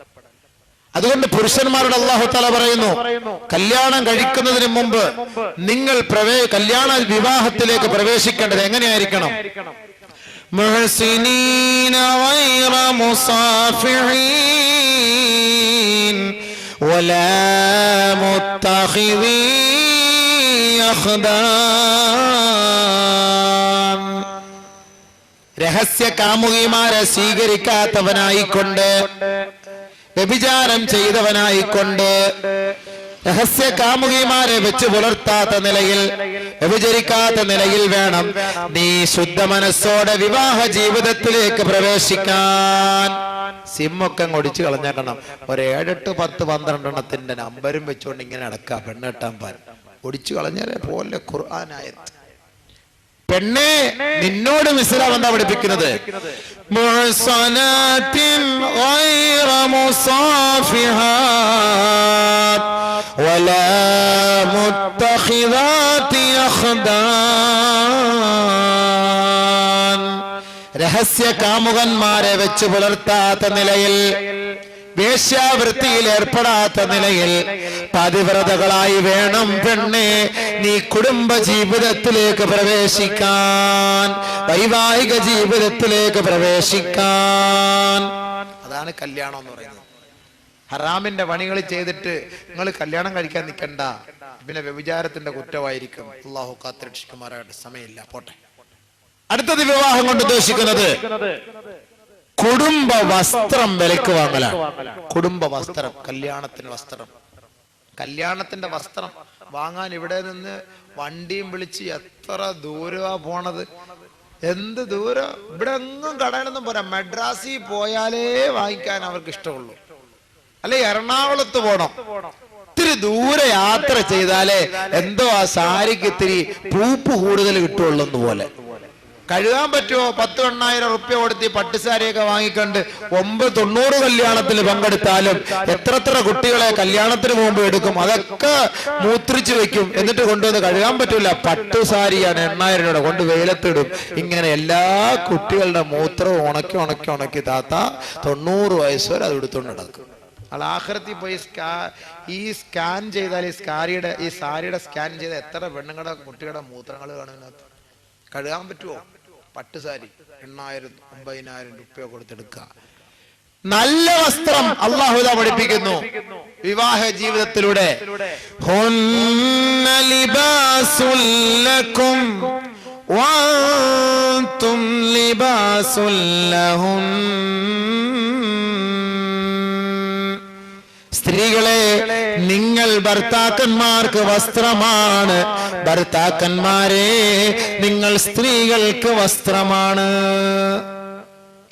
അതുകൊണ്ട് പുരുഷന്മാരോട് അല്ലാഹു തആല പറയുന്നു, കല്യാണം കഴിക്കുന്നതിന് മുമ്പ് നിങ്ങൾ കല്യാണ വിവാഹത്തിലേക്ക് പ്രവേശിക്കേണ്ടത് എങ്ങനെയായിരിക്കണം? മുഹ്സിനീന ഗൈറ മുസാഫിഈൻ വലാ മുത്തഖിദീ അഖ്ദാൻ. രഹസ്യ കാമുകിമാരെ സ്വീകരിക്കാത്തവനായിക്കൊണ്ട്, വ്യഭിചാരം ചെയ്തവനായിക്കൊണ്ട്, രഹസ്യ കാമുകിമാരെ വെച്ച് പുലർത്താത്ത നിലയിൽ, വ്യഭിചരിക്കാത്ത നിലയിൽ വേണം നീ ശുദ്ധ മനസ്സോടെ വിവാഹ ജീവിതത്തിലേക്ക് പ്രവേശിക്കാൻ. സിമ്മൊക്കെ ഒടിച്ചു കളഞ്ഞേക്കണം. ഒരു 7, 8, 10, 12 എണ്ണത്തിന്റെ നമ്പരും വെച്ചുകൊണ്ട് ഇങ്ങനെ അടക്കാം. പെണ്ണ് കെട്ടാൻ ഒടിച്ചു കളഞ്ഞാലേ പോലെ ഖുർആനായത്. പെണ്ണെ, നിന്നോട് ഇസ്ലാം എന്താ പഠിപ്പിക്കുന്നത്? മുഹ്സനാത്തിൻ ഗൈറ മുസാഫിഹാത്ത് വലാ മുത്തഖിദാതി അഖ്ദാൻ. രഹസ്യ കാമുകന്മാരെ വെച്ച് പുലർത്താത്ത നിലയിൽ, വേശ്യാവൃത്തിയിൽ ഏർപ്പെടാത്ത നിലയിൽ പതിവ്രതകളായി വേണം പെണ്ണെ നീ കുടുംബ ജീവിതത്തിലേക്ക് പ്രവേശിക്കാൻ, വൈവാഹിക ജീവിതത്തിലേക്ക് പ്രവേശിക്കാൻ. അതാണ് കല്യാണം എന്ന് പറയുന്നത്. ഹറാമിന്റെ പണികൾ ചെയ്തിട്ട് നിങ്ങൾ കല്യാണം കഴിക്കാൻ നിൽക്കണ്ട, പിന്നെ വ്യഭിചാരത്തിന്റെ കുറ്റമായിരിക്കും. അല്ലാഹു കാത്തുരക്ഷിക്കുമാറാകട്ടെ. സമയമില്ല, പോട്ടെ. അടുത്തത് വിവാഹം കൊണ്ട് ഉദ്ദേശിക്കുന്നത് കുടുംബ വസ്ത്രം വിലക്ക് വാങ്ങലാണ്. കുടുംബ വസ്ത്രം, കല്യാണത്തിന് വസ്ത്രം. കല്യാണത്തിന്റെ വസ്ത്രം വാങ്ങാൻ ഇവിടെ നിന്ന് വണ്ടിയും വിളിച്ച് എത്ര ദൂരമാ പോണത്, എന്ത് ദൂരം. ഇവിടെ എങ്ങും കടയിലൊന്നും പോരാ, മദ്രാസിൽ പോയാലേ വാങ്ങിക്കാൻ അവർക്ക് ഇഷ്ടമുള്ളൂ, അല്ലെ എറണാകുളത്ത് പോണം. ഇത്തിരി ദൂരെ യാത്ര ചെയ്താലേ എന്തോ ആ സാരിക്ക് ഇത്തിരി പൂപ്പ് കൂടുതൽ കിട്ടുള്ളൂ പോലെ. കഴുകാൻ പറ്റുമോ? 10,000 റുപ്യ കൊടുത്ത് പട്ടുസാരിയൊക്കെ വാങ്ങിക്കൊണ്ട് 990 കല്യാണത്തിൽ പങ്കെടുത്താലും എത്ര കുട്ടികളെ കല്യാണത്തിന് പോകുമ്പോൾ എടുക്കും, അതൊക്കെ മൂത്രിച്ച് വെക്കും, എന്നിട്ട് കൊണ്ടുവന്ന് കഴുകാൻ പറ്റൂല. പട്ടുസാരിയാണ് 8,000 രൂപ കൊണ്ട് വെയിലത്തിടും. ഇങ്ങനെ എല്ലാ കുട്ടികളുടെ മൂത്രവും ഉണക്കി താത്ത 90 വയസ്സ് വരെ അത് എടുത്തുകൊണ്ട് നടക്കും. ആഖിറത്തിൽ പോയി ഈ സ്കാൻ ചെയ്താൽ ഈ സാരിയുടെ സ്കാൻ ചെയ്ത എത്ര പെണ്ണുങ്ങളുടെ കുട്ടികളുടെ മൂത്രങ്ങൾ കാണുന്നതിനകത്ത്. കഴുകാൻ പറ്റുമോ? പട്ടുസാരി 8,000-9,000 റുപ്യ കൊടുത്തെടുക്കുക. നല്ല വസ്ത്രം അല്ലാഹു തആല പഠിപ്പിക്കുന്നു വിവാഹ ജീവിതത്തിലൂടെ. ഹുന്ന ലിബാസുൽ ലക്കും വഅൻതും ലിബാസുൽ ലഹുൻ. സ്ത്രീകളെ, നിങ്ങൾ ഭർത്താക്കന്മാർക്ക് വസ്ത്രമാണ്, ഭർത്താക്കന്മാരെ നിങ്ങൾ സ്ത്രീകൾക്ക് വസ്ത്രമാണ്.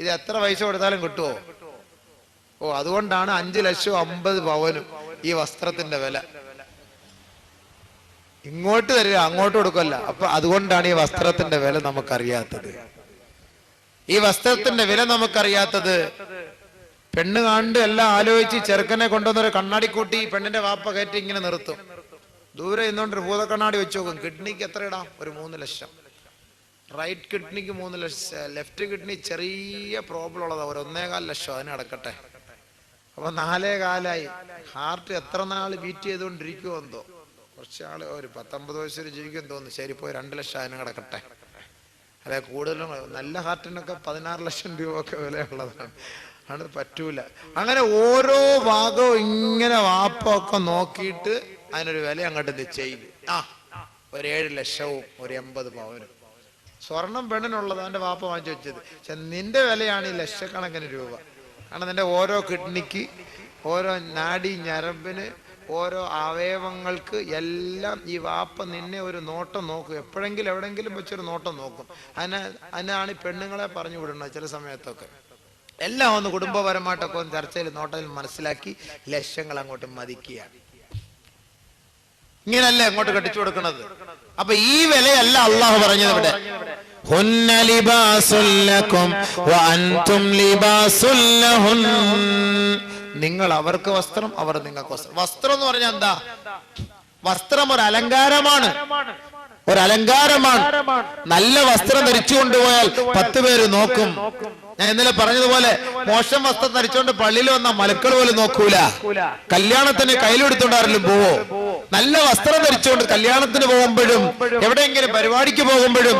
ഇത് എത്ര പൈസ കൊടുത്താലും കിട്ടുമോ? അതുകൊണ്ടാണ് 5 ലക്ഷം 50 പവനും ഈ വസ്ത്രത്തിന്റെ വില. ഇങ്ങോട്ട് തരിക, അങ്ങോട്ട് കൊടുക്കല്ല. അപ്പൊ അതുകൊണ്ടാണ് ഈ വസ്ത്രത്തിന്റെ വില നമുക്കറിയാത്തത്. ഈ വസ്ത്രത്തിന്റെ വില നമുക്കറിയാത്തത്. പെണ്ണ് കണ്ട് എല്ലാം ആലോചിച്ച് ചെറുക്കനെ കൊണ്ടുവന്നൊരു കണ്ണാടി കൂട്ടി പെണ്ണിന്റെ വാപ്പ കയറ്റി ഇങ്ങനെ നിർത്തും. ദൂരെ ഇന്നുകൊണ്ടൊരു ഭൂതക്കണ്ണാടി വെച്ച് നോക്കും. കിഡ്നിക്ക് എത്ര ഇടാം? ഒരു 3 ലക്ഷം. റൈറ്റ് കിഡ്നിക്ക് 3 ലക്ഷം, ലെഫ്റ്റ് കിഡ്നി ചെറിയ പ്രോബ്ലം ഉള്ളതാ, ഒരു 1.25 ലക്ഷം. അതിന് അടക്കട്ടെ. അപ്പൊ 4.25. ഹാർട്ട് എത്ര നാൾ ബീറ്റ് ചെയ്തുകൊണ്ടിരിക്കുമോ എന്തോ. കുറച്ചാള് ഒരു 19 വയസ്സിൽ ജീവിക്കും തോന്നുന്നു. ശരി, പോയി 2 ലക്ഷം അതിന് കിടക്കട്ടെ. അല്ലെ കൂടുതലും നല്ല ഹാർട്ടിനൊക്കെ 16 ലക്ഷം രൂപ ഒക്കെ വിലയുള്ളതാണ്. അത് പറ്റൂല. അങ്ങനെ ഓരോ ഭാഗവും ഇങ്ങനെ വാപ്പൊക്കെ നോക്കിയിട്ട് അതിനൊരു വില അങ്ങോട്ട് നിശ്ചയിക്കും. ഒരു 7 ലക്ഷവും ഒരു 80 പവനും. സ്വർണം പെണ്ണിനുള്ളത് അവന്റെ വാപ്പ വാങ്ങിച്ചു വെച്ചത്. പക്ഷെ നിന്റെ വിലയാണ് ഈ ലക്ഷക്കണക്കിന് രൂപ. കാരണം നിന്റെ ഓരോ കിഡ്നിക്ക്, ഓരോ നാഡി ഞരമ്പിന്, ഓരോ അവയവങ്ങൾക്ക് എല്ലാം ഈ വാപ്പ നിന്നെ ഒരു നോട്ടം നോക്കും. എപ്പോഴെങ്കിലും എവിടെങ്കിലും വെച്ചൊരു നോട്ടം നോക്കും. അതിനാണ് ഈ പെണ്ണുങ്ങളെ പറഞ്ഞു വിടുന്നത്. ചില സമയത്തൊക്കെ എല്ലാം ഒന്ന് കുടുംബപരമായിട്ടൊക്കെ ഒന്ന് ചർച്ചയിൽ നോട്ടത്തിൽ മനസ്സിലാക്കി ലക്ഷ്യങ്ങൾ അങ്ങോട്ട് മതിക്കുകയാണ്. ഇങ്ങനല്ലേ അങ്ങോട്ട് കെട്ടിച്ചു കൊടുക്കുന്നത്. അപ്പൊ ഈ വിലയല്ല അള്ളാഹു പറഞ്ഞത് ഇവിടെ. ഹുന്ന ലിബാസുൽ ലക്കും വഅൻതും ലിബാസുൽ ലഹുൻ. നിങ്ങൾ അവർക്ക് വസ്ത്രം, അവർ നിങ്ങൾക്ക് വസ്ത്രം. വസ്ത്രം എന്ന് പറഞ്ഞാൽ എന്താ? വസ്ത്രം ഒരു അലങ്കാരമാണ്, ഒരു അലങ്കാരമാണ്. നല്ല വസ്ത്രം ധരിച്ചു കൊണ്ടുപോയാൽ 10 പേര് നോക്കും. ഞാൻ ഇന്നലെ പറഞ്ഞതുപോലെ മോശം വസ്ത്രം ധരിച്ചുകൊണ്ട് പള്ളിയിൽ വന്ന മലക്കൾ പോലും നോക്കൂല. കല്യാണത്തിന് കയ്യിലെടുത്തോണ്ടാരെങ്കിലും പോവോ? നല്ല വസ്ത്രം ധരിച്ചുകൊണ്ട് കല്യാണത്തിന് പോകുമ്പോഴും എവിടെയെങ്കിലും പരിപാടിക്ക് പോകുമ്പോഴും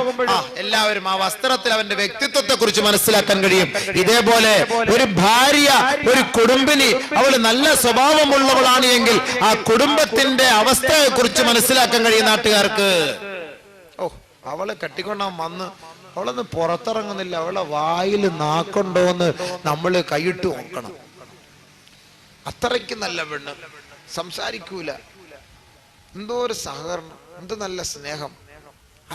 എല്ലാവരും ആ വസ്ത്രത്തിൽ അവന്റെ വ്യക്തിത്വത്തെ കുറിച്ച് മനസ്സിലാക്കാൻ കഴിയും. ഇതേപോലെ ഒരു ഭാര്യ, ഒരു കുടുംബിനി, അവൾ നല്ല സ്വഭാവമുള്ളവളാണ് എങ്കിൽ ആ കുടുംബത്തിന്റെ അവസ്ഥയെ കുറിച്ച് മനസ്സിലാക്കാൻ കഴിയും നാട്ടുകാർക്ക്. അവളെ കെട്ടിക്കൊണ്ടാൻ വന്ന് അവളൊന്ന് പുറത്തിറങ്ങുന്നില്ല, അവളെ വായിൽ നാക്കുണ്ടോന്ന് നമ്മൾ കൈയിട്ട് നോക്കണം. അത്രയ്ക്ക് നല്ല പെണ്ണ്, സംസാരിക്കൂല, എന്തോ ഒരു സഹകരണം, എന്ത് നല്ല സ്നേഹം.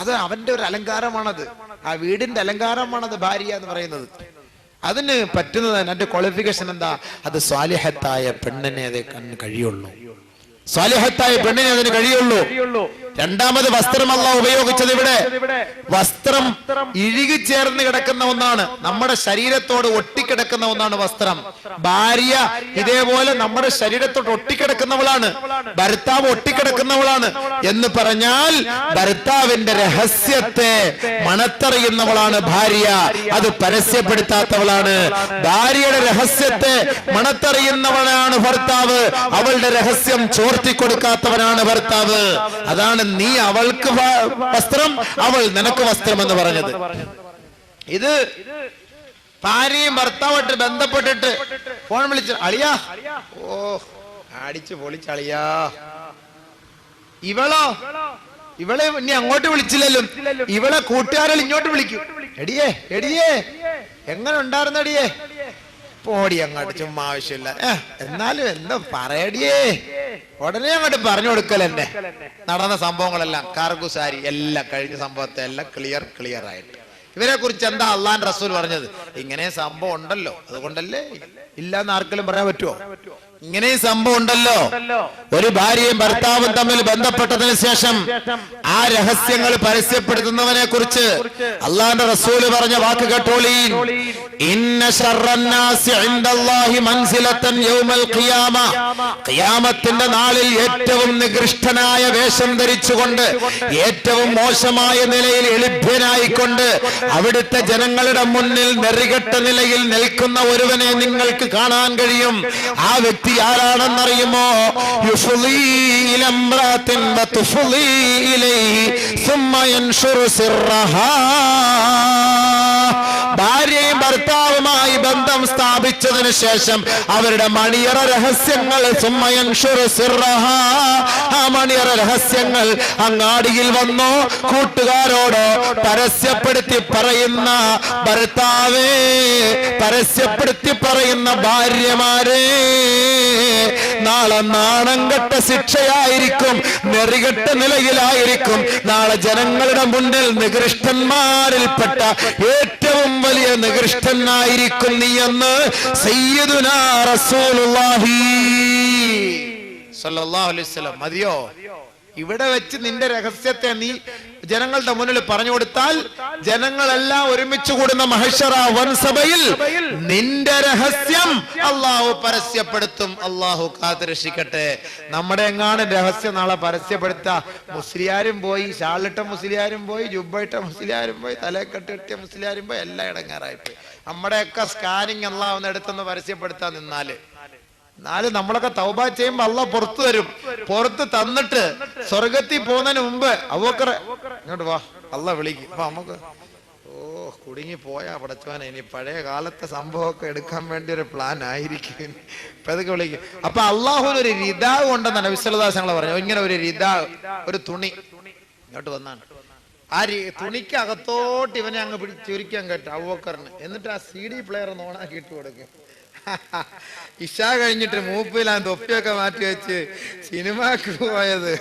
അത് അവന്റെ ഒരു അലങ്കാരമാണത്. ആ വീടിന്റെ അലങ്കാരമാണത് ഭാര്യ എന്ന് പറയുന്നത്. അതിന് പറ്റുന്നത്, അതിന്റെ ക്വാളിഫിക്കേഷൻ എന്താ? അത് സ്വാലിഹത്തായ പെണ്ണിനെ അതേ കഴിയുള്ളൂ. സ്വാലിഹത്തായ പെണ്ണിനെ അതിന് കഴിയുള്ളൂ. രണ്ടാമത് വസ്ത്രം അല്ലാഹു ഉപയോഗിച്ചത് ഇവിടെ. വസ്ത്രം ഇഴുകിച്ചേർന്ന് കിടക്കുന്ന ഒന്നാണ്, നമ്മുടെ ശരീരത്തോട് ഒട്ടിക്കിടക്കുന്ന ഒന്നാണ് വസ്ത്രം. ഭാര്യ ഇതേപോലെ നമ്മുടെ ശരീരത്തോട് ഒട്ടിക്കിടക്കുന്നവളാണ്, ഭർത്താവ് ഒട്ടിക്കിടക്കുന്നവളാണ്. എന്ന് പറഞ്ഞാൽ ഭർത്താവിന്റെ രഹസ്യത്തെ മണത്തറിയുന്നവളാണ് ഭാര്യ, അത് പരസ്യപ്പെടുത്താത്തവളാണ്. ഭാര്യയുടെ രഹസ്യത്തെ മണത്തറിയുന്നവളാണ് ഭർത്താവ്, അവളുടെ രഹസ്യം ചോർത്തിക്കൊടുക്കാത്തവനാണ് ഭർത്താവ്. അതാണ് നീ അവൾക്ക് വസ്ത്രം, അവൾ നിനക്ക് വസ്ത്രം എന്ന് പറഞ്ഞത്. ഇത് ഭാര്യയും ഭർത്താവായിട്ട് ബന്ധപ്പെട്ടിട്ട് ഫോൺ വിളിച്ച് അളിയാ, ഓ അടിച്ചു പൊളിച്ചളിയാ. ഇവളെ ഇനി അങ്ങോട്ട് വിളിച്ചില്ലല്ലോ, ഇവളെ കൂട്ടുകാരിൽ ഇങ്ങോട്ട് വിളിക്കും. എടിയേ എടിയേ എങ്ങനെ ഉണ്ടായിരുന്നടിയേ? പോടി അങ്ങോട്ട്, ചുമ്മാ ആവശ്യമില്ല. എന്നാലും എന്താ പറയടിയേ, ഉടനെ അങ്ങോട്ട് പറഞ്ഞു കൊടുക്കലെന്നെ. നടന്ന സംഭവങ്ങളെല്ലാം കാർഗുസാരി എല്ലാം കഴിഞ്ഞ സംഭവത്തെ എല്ലാം ക്ലിയർ ആയിട്ട്. ഇവരെ കുറിച്ച് എന്താ അള്ളാന്റെ റസൂൽ പറഞ്ഞത്? ഇങ്ങനെ സംഭവം ഉണ്ടല്ലോ, അതുകൊണ്ടല്ലേ ഇല്ലാന്ന് ആർക്കെങ്കിലും പറയാൻ പറ്റുമോ? ഇങ്ങനെ സംഭവം ഉണ്ടല്ലോ. ഒരു ഭാര്യയും ഭർത്താവും തമ്മിൽ ബന്ധപ്പെട്ടതിന് ശേഷം ആ രഹസ്യങ്ങൾ പരസ്യപ്പെടുത്തുന്നവനെ കുറിച്ച് അള്ളാന്റെ റസൂല് പറഞ്ഞ വാക്ക് കേട്ടോളീൻ. ഇന്ന ശർറന്നാസി ഇൻദല്ലാഹി മൻസിലതൻ യൗമൽ ഖിയാമ. ഖിയാമത്തിന്റെ നാളിൽ ഏറ്റവും നികൃഷ്ടനായ വേഷം ധരിച്ചുകൊണ്ട് ഏറ്റവും മോശമായ നിലയിൽ എളിഭ്യനായിക്കൊണ്ട് അവിടുത്തെ ജനങ്ങളുടെ മുന്നിൽ നെറികെട്ട നിലയിൽ നിൽക്കുന്ന ഒരുവനെ നിങ്ങൾക്ക് കാണാൻ കഴിയും. ആ വ്യക്തി ആരാണെന്നറിയുമോ? ഭാര്യയും ഭർത്താവുമായി ബന്ധം സ്ഥാപിച്ചതിന് ശേഷം അവരുടെ മണിയറ രഹസ്യങ്ങൾ ആ മണിയറ രഹസ്യങ്ങൾ അങ്ങാടിയിൽ വന്നോ കൂട്ടുകാരോടോ പരസ്യപ്പെടുത്തി പറയുന്ന ഭർത്താവേ, പരസ്യപ്പെടുത്തി പറയുന്ന ഭാര്യമാരെ, നാളെ നാണം കെട്ട ശിക്ഷയായിരിക്കും, നെറികെട്ട നിലയിലായിരിക്കും. നാളെ ജനങ്ങളുടെ മുന്നിൽ നികൃഷ്ടന്മാരിൽപ്പെട്ട ഏറ്റവും വലിയ നികൃഷ്ടനായിരിക്കും നീ എന്ന് സയ്യിദുനാ റസൂലുള്ളാഹി സ്വല്ലല്ലാഹു അലൈഹി വസല്ലം. മതിയോ? ഇവിടെ വെച്ച് നിന്റെ രഹസ്യത്തെ നീ ജനങ്ങളുടെ മുന്നിൽ പറഞ്ഞു കൊടുത്താൽ ജനങ്ങളെല്ലാം ഒരുമിച്ച് കൂടുന്ന മഹ്ശറ വൻസഭയിൽ നിന്റെ രഹസ്യം അള്ളാഹു പരസ്യപ്പെടുത്തും. അള്ളാഹു കാത്തുരക്ഷിക്കട്ടെ. നമ്മുടെ എങ്ങാനും രഹസ്യം നാളെ പരസ്യപ്പെടുത്ത മുസ്ലിയാരും പോയി, ഷാളിട്ട മുസ്ലിയാരും പോയി, ജുബ്ബയിട്ട മുസ്ലിയാരും പോയി, തലക്കെട്ട് കെട്ടിയ മുസ്ലിയാരും പോയി, എല്ലാം ഇടങ്ങാറായിപ്പോയി. നമ്മുടെയൊക്കെ സ്കാനിങ് അള്ളാഹ് ഒന്ന് എടുത്തൊന്ന് പരസ്യപ്പെടുത്താൻ എന്നാലും നമ്മളൊക്കെ തൗബ ചെയ്യുമ്പോ അള്ളാഹ് പുറത്തു തരും. പുറത്ത് തന്നിട്ട് സ്വർഗത്തിൽ പോകുന്നതിന് മുമ്പ് അബൂബക്കർ ഇങ്ങോട്ട് വാ, അള്ളാഹ് വിളിക്കും. അപ്പൊ നമുക്ക് കുടുങ്ങി പോയാ പടച്ചവനെ, ഇനി പഴയ കാലത്തെ സംഭവമൊക്കെ എടുക്കാൻ വേണ്ടി ഒരു പ്ലാൻ ആയിരിക്കും. ഇപ്പൊ അതൊക്കെ വിളിക്കും. അപ്പൊ അള്ളാഹുവിന് ഒരു റിദാവ് ഉണ്ടെന്നാണ് നബി സല്ലല്ലാഹു അലൈഹി വസല്ലം പറഞ്ഞു. ഇങ്ങനെ ഒരു റിദാവ്, ഒരു തുണി ഇങ്ങോട്ട് വന്നാണ്. ആ തുണിക്ക് അകത്തോട്ട് ഇവനെ അങ്ങ് ചുരുക്കാൻ കേട്ടോ അബൂബക്കറിന്. എന്നിട്ട് ആ CD പ്ലെയർ ഒന്ന് ഓണാക്കി ഇട്ട് കൊടുക്കും. ഇഷ കഴിഞ്ഞിട്ട് മൂപ്പിലാൻ തൊപ്പിയൊക്കെ മാറ്റി വെച്ച് സിനിമക്ക് പോയത്,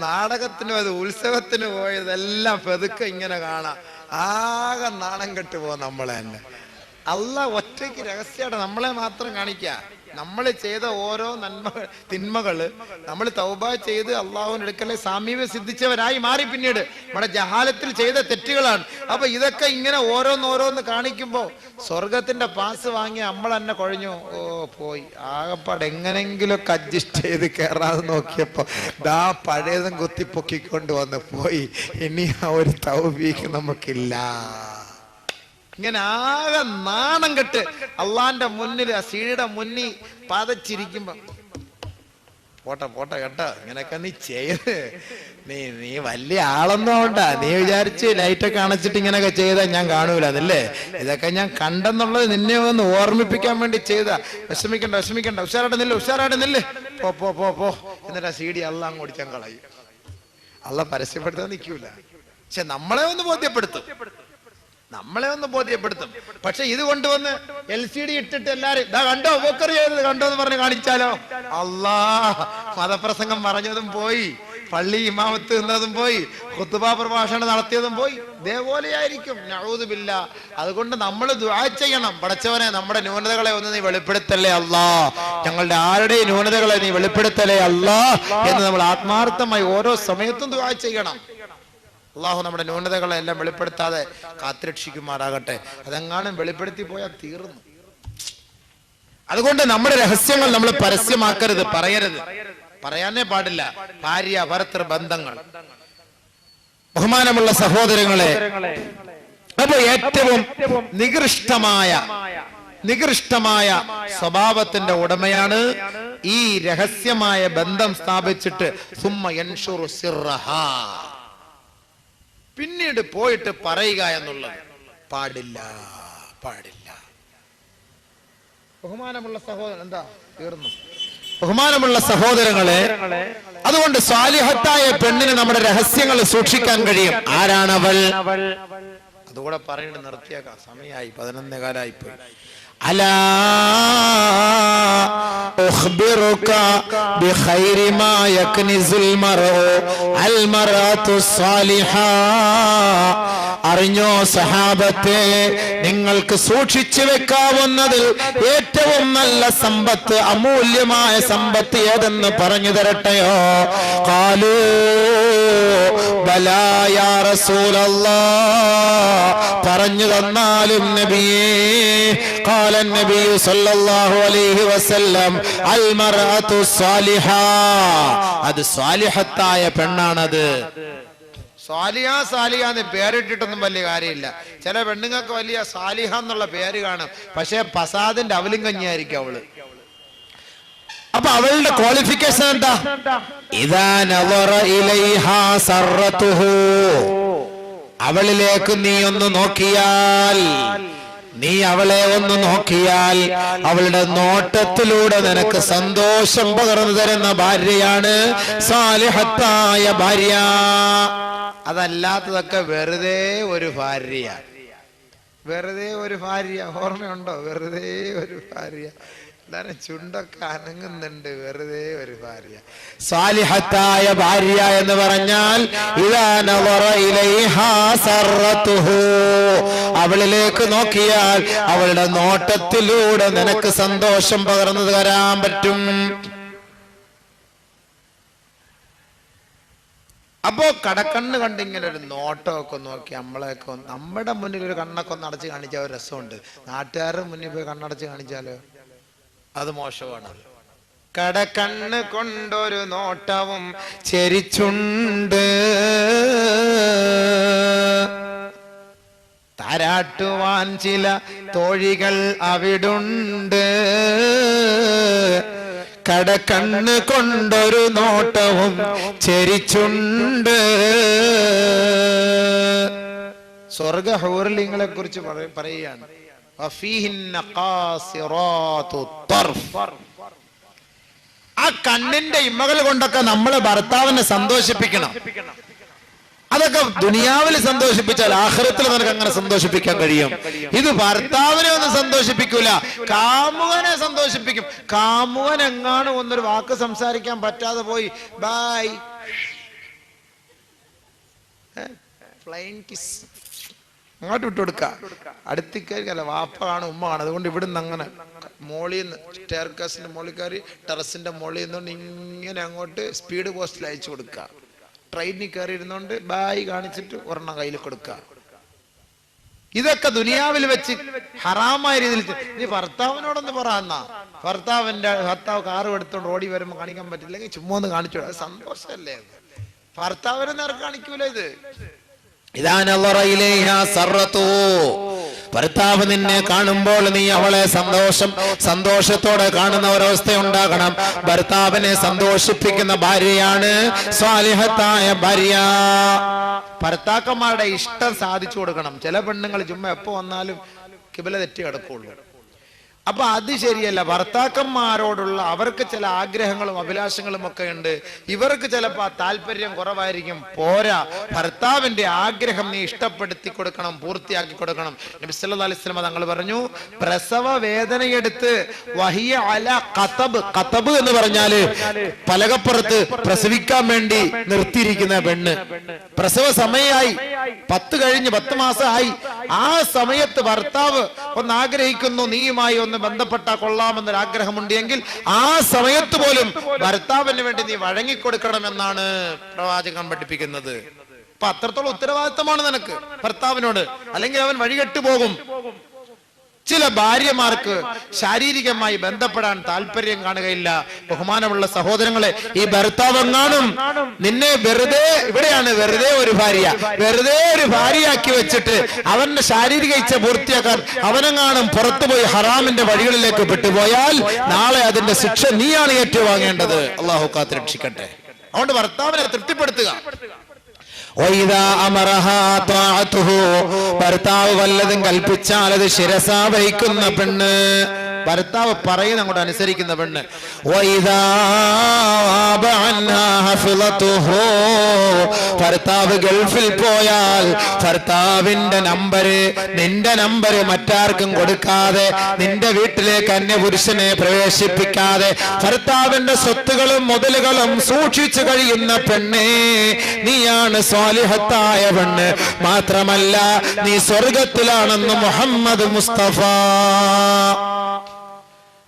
നാടകത്തിന് പോയത്, ഉത്സവത്തിന് പോയത് എല്ലാം പെതുക്കെ ഇങ്ങനെ കാണാം. ആകെ നാണം കെട്ട് പോവാ നമ്മളെ തന്നെ. അള്ളാഹ് ഒറ്റയ്ക്ക് രഹസ്യമായിട്ട് നമ്മളെ മാത്രം കാണിക്കുക. നമ്മൾ ചെയ്ത ഓരോ തിന്മകള് നമ്മൾ തൗബ ചെയ്ത് അള്ളാഹുവിന്റെ അടുക്കലെ സാമീപ്യം സിദ്ധിച്ചവരായി മാറി. പിന്നീട് നമ്മുടെ ജഹാലത്തിൽ ചെയ്ത തെറ്റുകളാണ്. അപ്പൊ ഇതൊക്കെ ഇങ്ങനെ ഓരോന്നോരോന്ന് കാണിക്കുമ്പോ സ്വർഗത്തിന്റെ പാസ് വാങ്ങി നമ്മൾ തന്നെ കുഴഞ്ഞു പോയി. ആകപ്പാട് എങ്ങനെങ്കിലുമൊക്കെ അഡ്ജസ്റ്റ് ചെയ്ത് കയറാതെ നോക്കിയപ്പോ ദാ പഴയതും കുത്തിപ്പൊക്കിക്കൊണ്ട് വന്ന് പോയി. ഇനി ആ ഒരു തൗബീഖ് നമുക്കില്ല. ഇങ്ങനെ ആകെ നാണം കെട്ട് അള്ളാന്റെ മുന്നിൽ, ആ സീഡിയുടെ മുന്നിൽ പതച്ചിരിക്കുമ്പോ പോട്ടെ കേട്ടോ, ഇങ്ങനെയൊക്കെ നീ ചെയ്ത് നീ വലിയ ആളൊന്നും ആവണ്ട. നീ വിചാരിച്ച് ലൈറ്റൊക്കെ അണച്ചിട്ട് ഇങ്ങനെയൊക്കെ ചെയ്താ ഞാൻ കാണൂല എന്നല്ലേ? ഇതൊക്കെ ഞാൻ കണ്ടെന്നുള്ളത് നിന്നെ ഒന്ന് ഓർമ്മിപ്പിക്കാൻ വേണ്ടി ചെയ്താ. വിഷമിക്കണ്ട, ഉഷാറായിട്ട് നില്ല്, പോ. എന്നിട്ട് ആ CD അള്ളാഹ് ഓടിച്ചാൻ കളയും. അള്ളാഹ് പരസ്യപ്പെടുത്താൻ നിൽക്കൂല. പക്ഷെ നമ്മളെ ഒന്ന് ബോധ്യപ്പെടുത്തും. പക്ഷെ ഇത് കൊണ്ടുവന്ന് LCD ഇട്ടിട്ട് എല്ലാരും ഇതാ കണ്ടോ, ബോക്കർ ചെയ്തത് കണ്ടോ എന്ന് പറഞ്ഞ് കാണിച്ചാലോ? അല്ലാഹ്, മതപ്രസംഗം പറഞ്ഞതും പോയി, പള്ളി ഇമാമത്ത് നിന്നതും പോയി, ഖുത്ബ പ്രഭാഷണം നടത്തിയതും പോയി. ഇതേപോലെയായിരിക്കും. നഊദു ബില്ലാ. അതുകൊണ്ട് നമ്മൾ ദുആ ചെയ്യണം. പടച്ചവനെ, നമ്മുടെ ന്യൂനതകളെ ഒന്ന് നീ വെളിപ്പെടുത്തല്ലേ അല്ലാ, ഞങ്ങളുടെ ആരുടെയും ന്യൂനതകളെ നീ വെളിപ്പെടുത്തല്ലേ അല്ലാ എന്ന് നമ്മൾ ആത്മാർത്ഥമായി ഓരോ സമയത്തും ദുആ ചെയ്യണം. അള്ളാഹു നമ്മുടെ ന്യൂനതകളെ എല്ലാം വെളിപ്പെടുത്താതെ കാത്തുരക്ഷിക്കുമാറാകട്ടെ. അതെങ്ങാനും വെളിപ്പെടുത്തി പോയാൽ തീർന്നു. അതുകൊണ്ട് നമ്മുടെ രഹസ്യങ്ങൾ നമ്മൾ പരസ്യമാക്കരുത്, പറയാനേ പാടില്ല. ഭാര്യ ഭർത്തൃ ബന്ധങ്ങൾ. ബഹുമാനമുള്ള സഹോദരങ്ങളെ, അപ്പൊ ഏറ്റവും നികൃഷ്ടമായ സ്വഭാവത്തിന്റെ ഉടമയാണ് ഈ രഹസ്യമായ ബന്ധം സ്ഥാപിച്ചിട്ട് സുമ്മ യൻഷുറു സിർറഹാ, പിന്നീട് പോയിട്ട് പറയുക എന്നുള്ളത് പാടില്ല. ബഹുമാനമുള്ള സഹോദരൻ, എന്താ തീർന്നു? ബഹുമാനമുള്ള സഹോദരങ്ങളെ, അതുകൊണ്ട് സ്വാലിഹത്തായ പെണ്ണിന് നമ്മുടെ രഹസ്യങ്ങൾ സൂക്ഷിക്കാൻ കഴിയും. ആരാണവൾ? അതുകൂടെ പറഞ്ഞിട്ട് നിർത്തിയേക്കാം, സമയമായി, 11:15 പോയി. അലാ ഉഖ്ബിറുക ബിഖൈരി മാ യക്നിസുൽ മർഉ അൽ മർഅതു സ്വാലിഹാ. അറിഞ്ഞോ സഹാബത്തെ, നിങ്ങൾക്ക് സൂക്ഷിച്ചു വെക്കാവുന്നതിൽ ഏറ്റവും നല്ല സമ്പത്ത്, അമൂല്യമായ സമ്പത്ത് ഏതെന്ന് പറഞ്ഞു തരട്ടെയോ? ഖാലൂ ബലാ യാ റസൂലല്ലാഹ്, പറഞ്ഞു തന്നാലും നബിയേ. ഖാല നബിയു സല്ലല്ലാഹു അലൈഹി വസല്ലം അൽ മർഅതു സ്വാലിഹാ, അത് സ്വാലിഹത്തായ പെണ്ണാണത്. സാലിഹ സാലിഹ എന്ന് പേരിട്ടിട്ടൊന്നും വലിയ കാര്യമില്ല. ചില പെണ്ണുങ്ങൾക്ക് വലിയ സാലിഹ എന്നുള്ള പേര് കാണും, പക്ഷെ ഫസാദിന്റെ അവലും കഞ്ഞിയായിരിക്കും അവള്. അപ്പൊ അവളുടെ ക്വാളിഫിക്കേഷൻ എന്താ? ഇദാ നളറ ഇലൈഹാ സർറതുഹു, അവളിലേക്ക് നീ ഒന്ന് നോക്കിയാൽ, നീ അവളെ ഒന്ന് നോക്കിയാൽ അവളുടെ നോട്ടത്തിലൂടെ നിനക്ക് സന്തോഷം പകർന്നു തരുന്ന ഭാര്യയാണ് സാലിഹത്തായ ഭാര്യ. അതല്ലാത്തതൊക്കെ വെറുതെ ഒരു ഭാര്യ. വെറുതെ ഒരു ഭാര്യ, ഓർമ്മയുണ്ടോ? വെറുതെ ഒരു ഭാര്യ. എല്ലാരും ചുണ്ടൊക്കെ അനങ്ങുന്നുണ്ട്. വെറുതെ ഒരു ഭാര്യ. സാലിഹത്തായ ഭാര്യ എന്ന് പറഞ്ഞാൽ ഇദാ നളറ ഇലൈഹാ സർറതുഹു, അവളിലേക്ക് നോക്കിയാൽ അവളുടെ നോട്ടത്തിലൂടെ നിനക്ക് സന്തോഷം പകർന്നു തരാൻ പറ്റും. അപ്പോ കടക്കണ്ണ് കണ്ട് ഇങ്ങനെ ഒരു നോട്ടമൊക്കെ നോക്കി നമ്മളെയൊക്കെ നമ്മുടെ മുന്നിൽ ഒരു കണ്ണൊക്കെ ഒന്ന് അടച്ച് കാണിച്ചാൽ ഒരു രസമുണ്ട്. നാട്ടുകാരുടെ മുന്നിൽ പോയി കണ്ണടച്ച് കാണിച്ചാലോ അത് മോശമാണ്. കടക്കണ്ണ് കൊണ്ടൊരു നോട്ടവും ചെരിച്ചുണ്ട്, താരാട്ടുവാൻ ചില തോഴികൾ അവിടുണ്ട്, കടക്കണ്ണ് കൊണ്ടൊരു നോട്ടവും ചെരിച്ചുണ്ട്. സ്വർഗ ഹൂറലിങ്ങളെ കുറിച്ച് പറയുകയാണ്. ആ കണ്ണിന്റെ ഇമ്മകൾ കൊണ്ടൊക്കെ നമ്മള് ഭർത്താവിനെ സന്തോഷിപ്പിക്കണം. അതൊക്കെ ദുനിയാവിൽ സന്തോഷിപ്പിച്ചാൽ ആഖിറത്തിൽ നിനക്ക് അങ്ങനെ സന്തോഷിപ്പിക്കാൻ കഴിയും. ഇത് ഭർത്താവിനെ ഒന്നും സന്തോഷിപ്പിക്കൂല, കാമുകനെ സന്തോഷിപ്പിക്കും. കാമുകൻ എങ്ങാനും ഒന്നൊരു വാക്ക് സംസാരിക്കാൻ പറ്റാതെ പോയി ബൈ ഫ്ലൈങ് കിസ് അങ്ങോട്ട് വിട്ടുകൊടുക്ക. അടുത്തേക്കല്ല, വാപ്പ കാണും, ഉമ്മ കാണും. അതുകൊണ്ട് ഇവിടുന്ന് അങ്ങനെ മോളിൽ നിന്ന് സ്റ്റെയർകേസിന്റെ മോളിൽ കയറി ടെറസിന്റെ മോളിൽ നിന്നുകൊണ്ട് ഇങ്ങനെ അങ്ങോട്ട് സ്പീഡ് പോസ്റ്റിൽ അയച്ചു കൊടുക്കുക. ട്രെയിനിൽ കയറി ഇരുന്നോണ്ട് ബായ് കാണിച്ചിട്ട് ഒരെണ്ണം കയ്യിൽ കൊടുക്കുക. ഇതൊക്കെ ദുനിയാവിൽ വെച്ച് ഹറാമായ രീതിയിൽ. നീ ഭർത്താവിനോടൊന്ന് പറയാന്നാ, ഭർത്താവ് കാറും എടുത്തോണ്ട് ഓടി വരുമ്പോ കാണിക്കാൻ പറ്റില്ലെങ്കിൽ ചുമ്മാ ഒന്ന് കാണിച്ചു. അത് സന്തോഷമല്ലേ? ഭർത്താവിനെ നേർക്ക് കാണിക്കൂല ഇത്. ഭർത്താവ് നിന്നെ കാണുമ്പോൾ നീ അവളെ സന്തോഷത്തോടെ കാണുന്ന ഒരവസ്ഥ ഉണ്ടാകണം. ഭർത്താവിനെ സന്തോഷിപ്പിക്കുന്ന ഭാര്യയാണ് സ്വാലിഹത്തായ ഭാര്യ. ഭർത്താക്കന്മാരുടെ ഇഷ്ടം സാധിച്ചു കൊടുക്കണം. ചില പെണ്ണുങ്ങൾ ചുമ്മാ എപ്പോ വന്നാലും കിബില തെറ്റി കിടക്കുള്ളൂ. അപ്പൊ അത് ശരിയല്ല. ഭർത്താക്കന്മാരോടുള്ള അവർക്ക് ചില ആഗ്രഹങ്ങളും അഭിലാഷങ്ങളും ഒക്കെ ഉണ്ട്. ഇവർക്ക് ചിലപ്പോ താല്പര്യം കുറവായിരിക്കും. പോരാ, ഭർത്താവിന്റെ ആഗ്രഹം നീ ഇഷ്ടപ്പെടുത്തി കൊടുക്കണം, പൂർത്തിയാക്കി കൊടുക്കണം. നബി സല്ലല്ലാഹു അലൈഹി വസല്ലം തങ്ങൾ പറഞ്ഞു, പ്രസവ വേദനയെടുത്ത് വഹിയ അല ഖതബ്. ഖതബ് എന്ന് പറഞ്ഞാല് പലകപ്പുറത്ത് പ്രസവിക്കാൻ വേണ്ടി നിർത്തിയിരിക്കുന്ന പെണ്ണ്. പ്രസവ സമയമായി, 10 മാസമായി. ആ സമയത്ത് ഭർത്താവ് ഒന്ന് ആഗ്രഹിക്കുന്നു, നീയുമായി ഒന്ന് ബന്ധപ്പെട്ടാൽ കൊള്ളാമെന്നൊരാഗ്രഹമുണ്ടെങ്കിൽ ആ സമയത്ത് പോലും ഭർത്താവിന് വേണ്ടി നീ വഴങ്ങിക്കൊടുക്കണമെന്നാണ് പ്രവാചകൻ പഠിപ്പിക്കുന്നത്. അപ്പൊ അത്രത്തോളം ഉത്തരവാദിത്തമാണ് നിനക്ക് ഭർത്താവിനോട്, അല്ലെങ്കിൽ അവൻ വഴികെട്ടു പോകും. ചില ഭാര്യമാർക്ക് ശാരീരികമായി ബന്ധപ്പെടാൻ താല്പര്യം കാണുകയില്ല. ബഹുമാനമുള്ള സഹോദരങ്ങളെ, ഈ ഭർത്താവെങ്ങാനും നിന്നെ വെറുതെ ഒരു ഭാര്യയാക്കി വെച്ചിട്ട് അവന്റെ ശാരീരിക ഇച്ഛ പൂർത്തിയാക്കാൻ അവനെങ്ങാനും പുറത്തുപോയി ഹറാമിന്റെ വഴികളിലേക്ക് പെട്ടുപോയാൽ നാളെ അതിന്റെ ശിക്ഷ നീയാണ് ഏറ്റുവാങ്ങേണ്ടത്. അള്ളാഹു കാത്തുരക്ഷിക്കട്ടെ. അതുകൊണ്ട് ഭർത്താവിനെ തൃപ്തിപ്പെടുത്തുക. ഭർത്താവ് വല്ലതും കൽപ്പിച്ചാൽ അത് ശിരസാ വഹിക്കുന്ന പെണ്ണ്. ഭർത്താവ് പറയുന്ന അങ്ങോട്ട് അനുസരിക്കുന്ന പെണ്ണ്. ഭർത്താവ് ഗൾഫിൽ പോയാൽ ഭർത്താവിന്റെ നമ്പര്, നിന്റെ നമ്പര് മറ്റാർക്കും കൊടുക്കാതെ, നിന്റെ വീട്ടിലേക്ക് അന്യപുരുഷനെ പ്രവേശിപ്പിക്കാതെ ഭർത്താവിന്റെ സ്വത്തുകളും മുതലുകളും സൂക്ഷിച്ചു കഴിയുന്ന പെണ്ണേ, നീയാണ് സ്വാലിഹത്തായ പെണ്ണ്. മാത്രമല്ല നീ സ്വർഗത്തിലാണെന്ന് മുഹമ്മദ് മുസ്തഫ.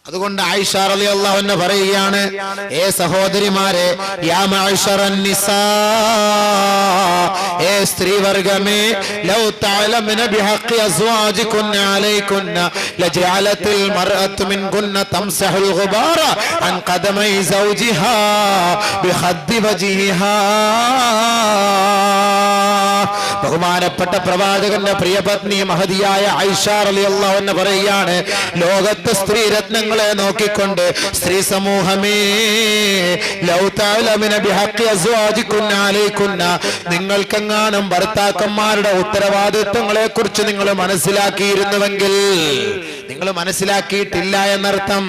അതുകൊണ്ട് ആയിഷ റളിയല്ലാഹു അൻഹ പറയുകയാണ്, ഏ സഹോദരിമാരെ, യാ മഅ്ശറൻ നിസാ, ഏ സ്ത്രീവർഗമേ, ലൗ തഅലമന ബിഹഖി അസ്വാജികുന്ന അലൈകുന്ന ലജഅലത്തിൽ മർഅതു മിൻകുന്ന തംസഹുൽ ഗുബാറ അൻ ഖദമൈ സൗജിഹാ ബിഖദ്ദി വജ്ഹിഹാ. ബഹുമാനപ്പെട്ട പ്രവാചകന്റെ പ്രിയപത്നി മഹദിയായ ആയിഷ റളിയല്ലാഹു അൻഹ പറയുകയാണ്, ലോകത്തെ സ്ത്രീ രത്നങ്ങളെ നോക്കിക്കൊണ്ട് സ്ത്രീ സമൂഹമേ, ലൗ തഅലമന ബിഹഖി അസ്വാജികുന്ന അലൈകുന്ന, നിങ്ങൾക്കെങ്ങാനും ഭർത്താക്കന്മാരുടെ ഉത്തരവാദിത്വങ്ങളെ കുറിച്ച് നിങ്ങൾ മനസ്സിലാക്കിയിരുന്നുവെങ്കിൽ, നിങ്ങൾ മനസ്സിലാക്കിയിട്ടില്ല എന്നർത്ഥം.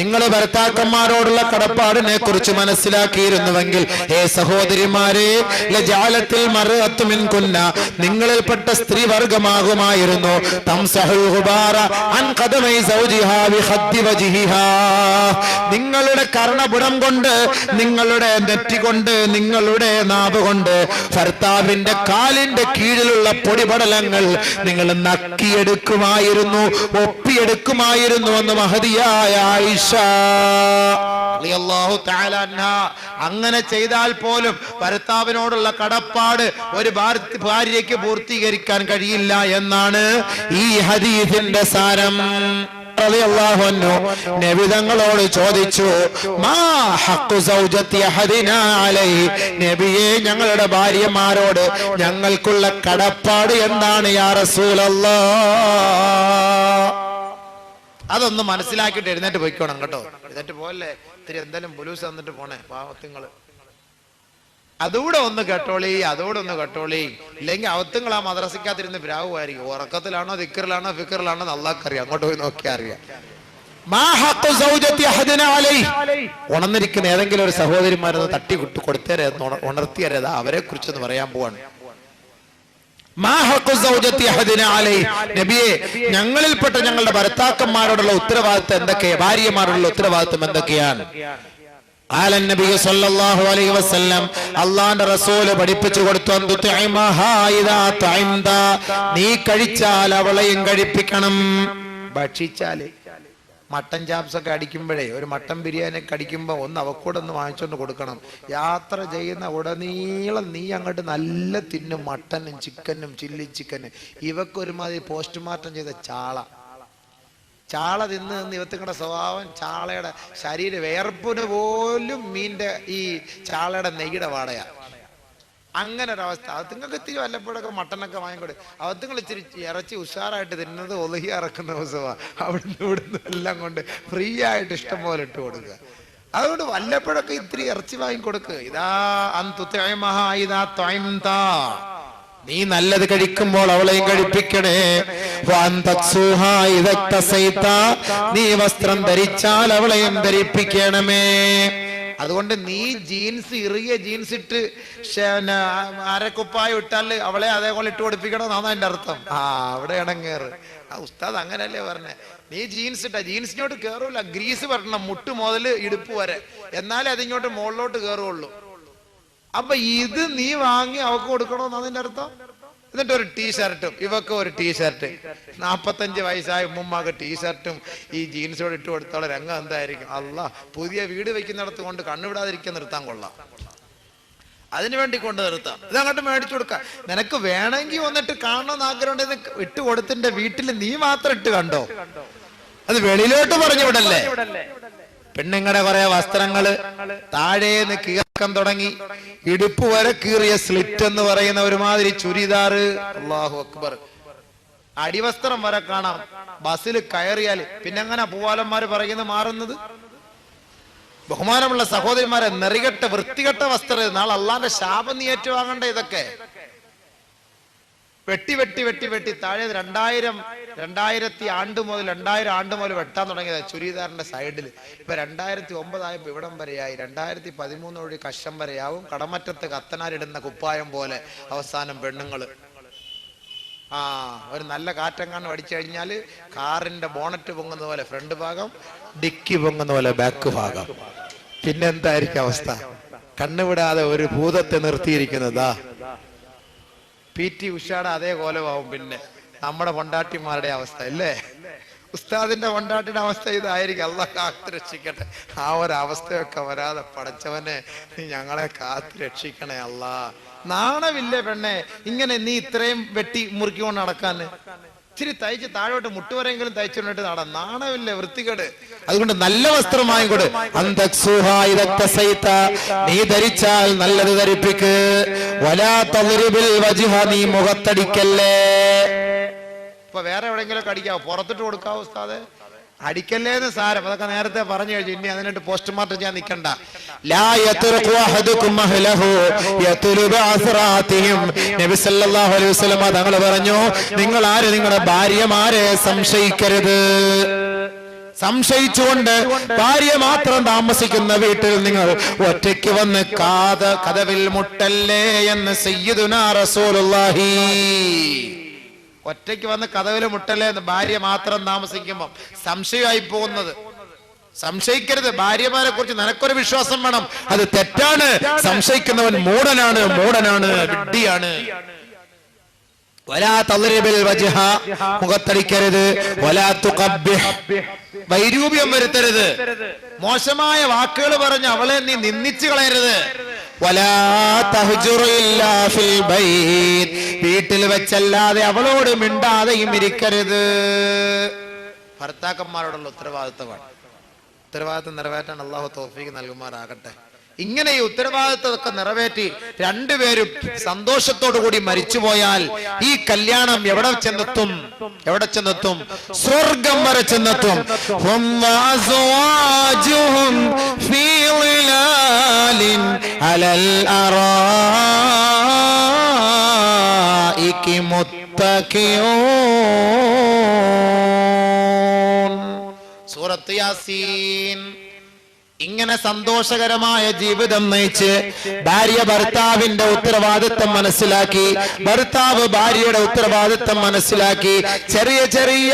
നിങ്ങൾ ഭർത്താക്കന്മാരോടുള്ള കടപ്പാടിനെ കുറിച്ച് മനസ്സിലാക്കിയിരുന്നുവെങ്കിൽ, ഏ സഹോദരിമാരെ, ലജഅലത്തിൽ മർഅതു മിൻകുന്ന, നിങ്ങളിൽപ്പെട്ട സ്ത്രീ വർഗമാകുമായിരുന്നു, തംസഹുൽ ഗുബാറ അൻ ഖദമൈ സൗജിഹാ ബിഖദ്ദി വജ്ഹിഹാ, നിങ്ങളുടെ കർണപുടം കൊണ്ട്, നിങ്ങളുടെ നെറ്റി കൊണ്ട്, നിങ്ങളുടെ നാവ് കൊണ്ട് ഭർത്താവിന്റെ കാലിന്റെ കീഴിലുള്ള പൊടിപടലങ്ങൾ നിങ്ങൾ നക്കിയെടുക്കുമായിരുന്നു, ഒപ്പിയെടുക്കുമായിരുന്നു എന്ന് മഹദിയായ ആയിഷ റളിയല്ലാഹു തആല അൻഹാ. അങ്ങനെ ചെയ്താൽ പോലും ഭർത്താവിനോടുള്ള കടപ്പാട് ഒരു ഭാര്യയ്ക്ക് പൂർത്തീകരിക്കാൻ കഴിയില്ല എന്നാണ് ഈ ഹദീസിന്റെ സാരം. റളിയല്ലാഹു അൻഹു നബി തങ്ങളോട് ചോദിച്ചു, മാ ഹഖ്ഖു സൗജത്തി അഹദിനാ അലൈഹി, നബിയേ, ഞങ്ങളുടെ ഭാര്യമാരോട് ഞങ്ങൾക്കുള്ള കടപ്പാട് എന്താണ് യാ റസൂലല്ലാഹ്? അതൊന്ന് മനസ്സിലാക്കിയിട്ട് എഴുന്നേറ്റ് പോയിക്കോണം കേട്ടോ. എഴുന്നേറ്റ് പോലെ ഇത്തിരി എന്തായാലും ബുലൂസ് തന്നിട്ട് പോണേ പാവത്തുങ്ങള്. അതൂടെ ഒന്ന് കേട്ടോളി, അതോടെ ഒന്ന് കേട്ടോളി. ഇല്ലെങ്കിൽ അവത്തുങ്ങൾ ആ മദ്രസയ്ക്കകത്തിരുന്ന് പ്രാവുമായിരിക്കും. ഉറക്കത്തിലാണോ ദിക്റിലാണോ ഫിക്റിലാണോ അല്ലാഹ്ക്കറിയാം, അങ്ങോട്ട് പോയി നോക്കിയാൽ അറിയാം. ഉണർന്നിരിക്കുന്ന ഏതെങ്കിലും ഒരു സഹോദരിമാരൊന്ന് തട്ടി കൊടുത്തേരെ, ഉണർത്തിയരേതാ, അവരെ കുറിച്ചൊന്ന് പറയാൻ പോവാണ്. നബിയെ, ഞങ്ങളിൽപ്പെട്ട ഞങ്ങളുടെ ഭർത്താക്കന്മാരോടുള്ള ഉത്തരവാദിത്വം എന്തൊക്കെയാണ്, ഭാര്യമാരോടുള്ള ഉത്തരവാദിത്വം എന്തൊക്കെയാണ്? അള്ളാന്റെ റസൂല് പഠിപ്പിച്ചു കൊടുത്തു, നീ കഴിച്ചാൽ അവളെയും കഴിപ്പിക്കണം. ഭക്ഷിച്ചാല് മട്ടൻ ചാപ്സ് ഒക്കെ അടിക്കുമ്പോഴേ, ഒരു മട്ടൻ ബിരിയാണി ഒക്കെ അടിക്കുമ്പോ ഒന്ന് അവക്കൂടെ ഒന്ന് വാങ്ങിച്ചോണ്ട് കൊടുക്കണം. യാത്ര ചെയ്യുന്ന ഉടനീളം നീ അങ്ങോട്ട് നല്ല തിന്നും, മട്ടനും ചിക്കനും ചില്ലി ചിക്കനും. ഇവക്കൊരുമാതിരി പോസ്റ്റ്മോർട്ടം ചെയ്ത ചാള തിന്ന് ഇവത്തുങ്ങളുടെ സ്വഭാവം, ചാളയുടെ ശരീര വേർപ്പിന് പോലും മീൻ്റെ ഈ ചാളയുടെ നെയ്യുടെ വാടയാ. അങ്ങനെ ഒരവസ്ഥ. അവത്തുങ്ങൾക്ക് ഇത്തിരി വല്ലപ്പോഴൊക്കെ മട്ടനൊക്കെ വാങ്ങിക്കൊടു. അവത്തുങ്ങൾ ഇച്ചിരി ഇറച്ചി ഉഷാറായിട്ട് തിന്നുന്നത് ഒതുകി ഇറക്കുന്ന ദിവസമാണ്. അവിടുന്ന് ഇവിടുന്ന് എല്ലാം കൊണ്ട് ഫ്രീ ആയിട്ട് ഇഷ്ടം പോലെ ഇട്ട് കൊടുക്കുക. അതുകൊണ്ട് വല്ലപ്പോഴൊക്കെ ഇത്തിരി ഇറച്ചി വാങ്ങിക്കൊടുക്കുക. നീ നല്ലത് കഴിക്കുമ്പോൾ അവളെയും കഴിപ്പിക്കണേ. നീ വസ്ത്രം ധരിച്ചാൽ അവളെയും ധരിപ്പിക്കണമേ. അതുകൊണ്ട് നീ ജീൻസ്, ഇറുകിയ ജീൻസ് ഇട്ട് അരക്കുപ്പായ ഇട്ടാൽ അവളെ അതേപോലെ ഇട്ട് കൊടുപ്പിക്കണം എന്നാണ് അതിന്റെ അർത്ഥം. അവിടെ ഇടങ്ങേറ്. ഉസ്താദ് അങ്ങനല്ലേ പറഞ്ഞേ. നീ ജീൻസ് ഇട്ട ജീൻസിനോട്ട് കേറൂല, ഗ്രീസ് വരണം മുട്ട് മുതൽ ഇടുപ്പ് വരെ, എന്നാലേ അതിങ്ങോട്ട് മുകളിലോട്ട് കേറുള്ളൂ. അപ്പൊ ഇത് നീ വാങ്ങി അവക്ക് കൊടുക്കണോന്ന് അതിന്റെ അർത്ഥം. എന്നിട്ട് ഒരു ടീഷർട്ടും, ഇവക്ക് ഒരു ടീഷർട്ട്, 45 വയസ്സായ ഉമ്മാക്ക് ടീഷർട്ടും ഈ ജീൻസോട് ഇട്ട് കൊടുത്തോളം രംഗം എന്തായിരിക്കും? അല്ലാഹ്, പുതിയ വീട് വെക്കുന്നിടത്ത് കൊണ്ട് കണ്ണുവിടാതിരിക്കാൻ നിർത്താൻ കൊള്ളാം. അതിനുവേണ്ടി കൊണ്ട് നിർത്താം. ഇതങ്ങോട്ട് മേടിച്ചു കൊടുക്കാം. നിനക്ക് വേണമെങ്കിൽ വന്നിട്ട് കാണണമെന്ന് ആഗ്രഹം ഉണ്ടെന്ന് ഇട്ട് കൊടുത്തിന്റെ വീട്ടിൽ നീ മാത്രം ഇട്ട് കണ്ടോ? അത് വെളിയിലോട്ട് പറഞ്ഞു വിടല്ലേ. പെണ്ണുങ്ങളുടെ കുറെ വസ്ത്രങ്ങള് താഴേന്ന് കീർക്കം തുടങ്ങി ഇടുപ്പ് വരെ കീറിയ സ്ലിറ്റ് എന്ന് പറയുന്ന ഒരുമാതിരി ചുരിദാറ്, അല്ലാഹു അക്ബർ, അടിവസ്ത്രം വരെ കാണാം. ബസ്സിൽ കയറിയാൽ പിന്നെ എങ്ങനെ പൂവാലന്മാര് പറയുന്നത് മാറുന്നത്? ബഹുമാനമുള്ള സഹോദരിമാരെ, നെറികെട്ട വൃത്തികെട്ട വസ്ത്രം, നാളെ അള്ളാന്റെ ശാപം നീ ഏറ്റുവാങ്ങണ്ട. ഇതൊക്കെ വെട്ടി വെട്ടി വെട്ടി വെട്ടി താഴെ 2000 ആണ്ട് മുതൽ വെട്ടാൻ തുടങ്ങിയത് ചുരിദാറിന്റെ സൈഡിൽ. ഇപ്പൊ 2009 ആയപ്പോ ഇവിടം വരെയായി. 2013 കശം വരെയാവും. കടമറ്റത്ത് കത്തനാരിടുന്ന കുപ്പായം പോലെ അവസാനം പെണ്ണുങ്ങള് ഒരു നല്ല കാറ്റങ്ങാണ് അടിച്ചു കഴിഞ്ഞാല് കാറിന്റെ ബോണറ്റ് പൊങ്ങുന്ന പോലെ ഫ്രണ്ട് ഭാഗം, ഡിക്കി പൊങ്ങുന്ന പോലെ ബാക്ക് ഭാഗം. പിന്നെ എന്തായിരിക്കും അവസ്ഥ? കണ്ണുവിടാതെ ഒരു ഭൂതത്തെ നിർത്തിയിരിക്കുന്നതാ. PT ഉഷയുടെ അതേ കോലമാവും. പിന്നെ നമ്മുടെ പൊണ്ടാട്ടിമാരുടെ അവസ്ഥ അല്ലേ? ഉസ്താദിന്റെ പൊണ്ടാട്ടിയുടെ അവസ്ഥ ഇതായിരിക്കും. അള്ളാഹ് കാത്തു രക്ഷിക്കട്ടെ. ആ ഒരവസ്ഥയൊക്കെ വരാതെ പടച്ചവനെ നീ ഞങ്ങളെ കാത്തു രക്ഷിക്കണേ അല്ലാ. നാണമില്ലേ പെണ്ണെ ഇങ്ങനെ നീ ഇത്രയും വെട്ടി മുറുക്കിക്കൊണ്ട് നടക്കാൻ? ഇച്ചിരി തയ്ച്ച് താഴോട്ട് മുട്ടുവരെങ്കിലും തയ്ച്ചുകൊണ്ടിട്ട് നടാൻ നാണമില്ലേ? വൃത്തികേട്. അതുകൊണ്ട് നല്ല വസ്ത്രമായി കൂടെ നീ ധരിച്ചാൽ നല്ലത് ധരിപ്പിക്ക്. നീ മുഖത്തടിക്കല്ലേ. ഇപ്പൊ വേറെ എവിടെയെങ്കിലും അടിക്കാവോ? പുറത്തിട്ട് കൊടുക്കാവോ ഉസ്താദെ? അടിക്കല്ലേന്ന് സാരം. അതൊക്കെ നേരത്തെ പറഞ്ഞു കഴിഞ്ഞു. ഇനി അതിനായിട്ട് പോസ്റ്റ്മോർട്ടം ചെയ്യാൻ നിൽക്കണ്ട. നബി സല്ലല്ലാഹു അലൈഹി വസല്ലം തങ്ങൾ പറഞ്ഞു, നിങ്ങൾ ആര് നിങ്ങളുടെ ഭാര്യമാരെ സംശയിക്കരുത്. സംശയിച്ചുകൊണ്ട് ഭാര്യ മാത്രം താമസിക്കുന്ന വീട്ടിൽ നിങ്ങൾ ഒറ്റയ്ക്ക് വന്ന് കതവിൽ മുട്ടല്ലേ എന്ന് സയ്യിദുനാ റസൂലുള്ളാഹി. ഒറ്റയ്ക്ക് വന്ന് കതവില് മുട്ടല്ലേ എന്ന്. ഭാര്യ മാത്രം താമസിക്കുമ്പോ സംശയമായി പോകുന്നത്. സംശയിക്കരുത്. ഭാര്യമാരെ കുറിച്ച് നിനക്കൊരു വിശ്വാസം വേണം. അത് തെറ്റാണ്. സംശയിക്കുന്നവൻ മൂഢനാണ്, വിഡ്ഢിയാണ്. മുഖത്തടിക്കരുത്. വൈരൂപ്യം വരുത്തരുത്. മോശമായ വാക്കുകൾ പറഞ്ഞ് അവളെ നീ നിന്ദിച്ചു കളയരുത്. വീട്ടിൽ വെച്ചല്ലാതെ അവളോട് മിണ്ടാതെയും ഇരിക്കരുത്. ഭർത്താക്കന്മാരോടുള്ള ഉത്തരവാദിത്തമാണ്. ഉത്തരവാദിത്തം നിറവേറ്റാൻ അള്ളാഹു തൗഫീഖ് നൽകുമാറാകട്ടെ. ഇങ്ങനെ ഈ ഉത്തരവാദിത്തമൊക്കെ നിറവേറ്റി രണ്ടുപേരും സന്തോഷത്തോടു കൂടി മരിച്ചുപോയാൽ ഈ കല്യാണം എവിടെ ചെന്നെത്തും? സ്വർഗം വരെ ചെന്നെത്തും. സൂറത്ത് യാസീൻ. ഇങ്ങനെ സന്തോഷകരമായ ജീവിതം നയിച്ച് ഭാര്യ ഭർത്താവിന്റെ ഉത്തരവാദിത്തം മനസ്സിലാക്കി, ഭർത്താവ് ഭാര്യയുടെ ഉത്തരവാദിത്തം മനസ്സിലാക്കി, ചെറിയ ചെറിയ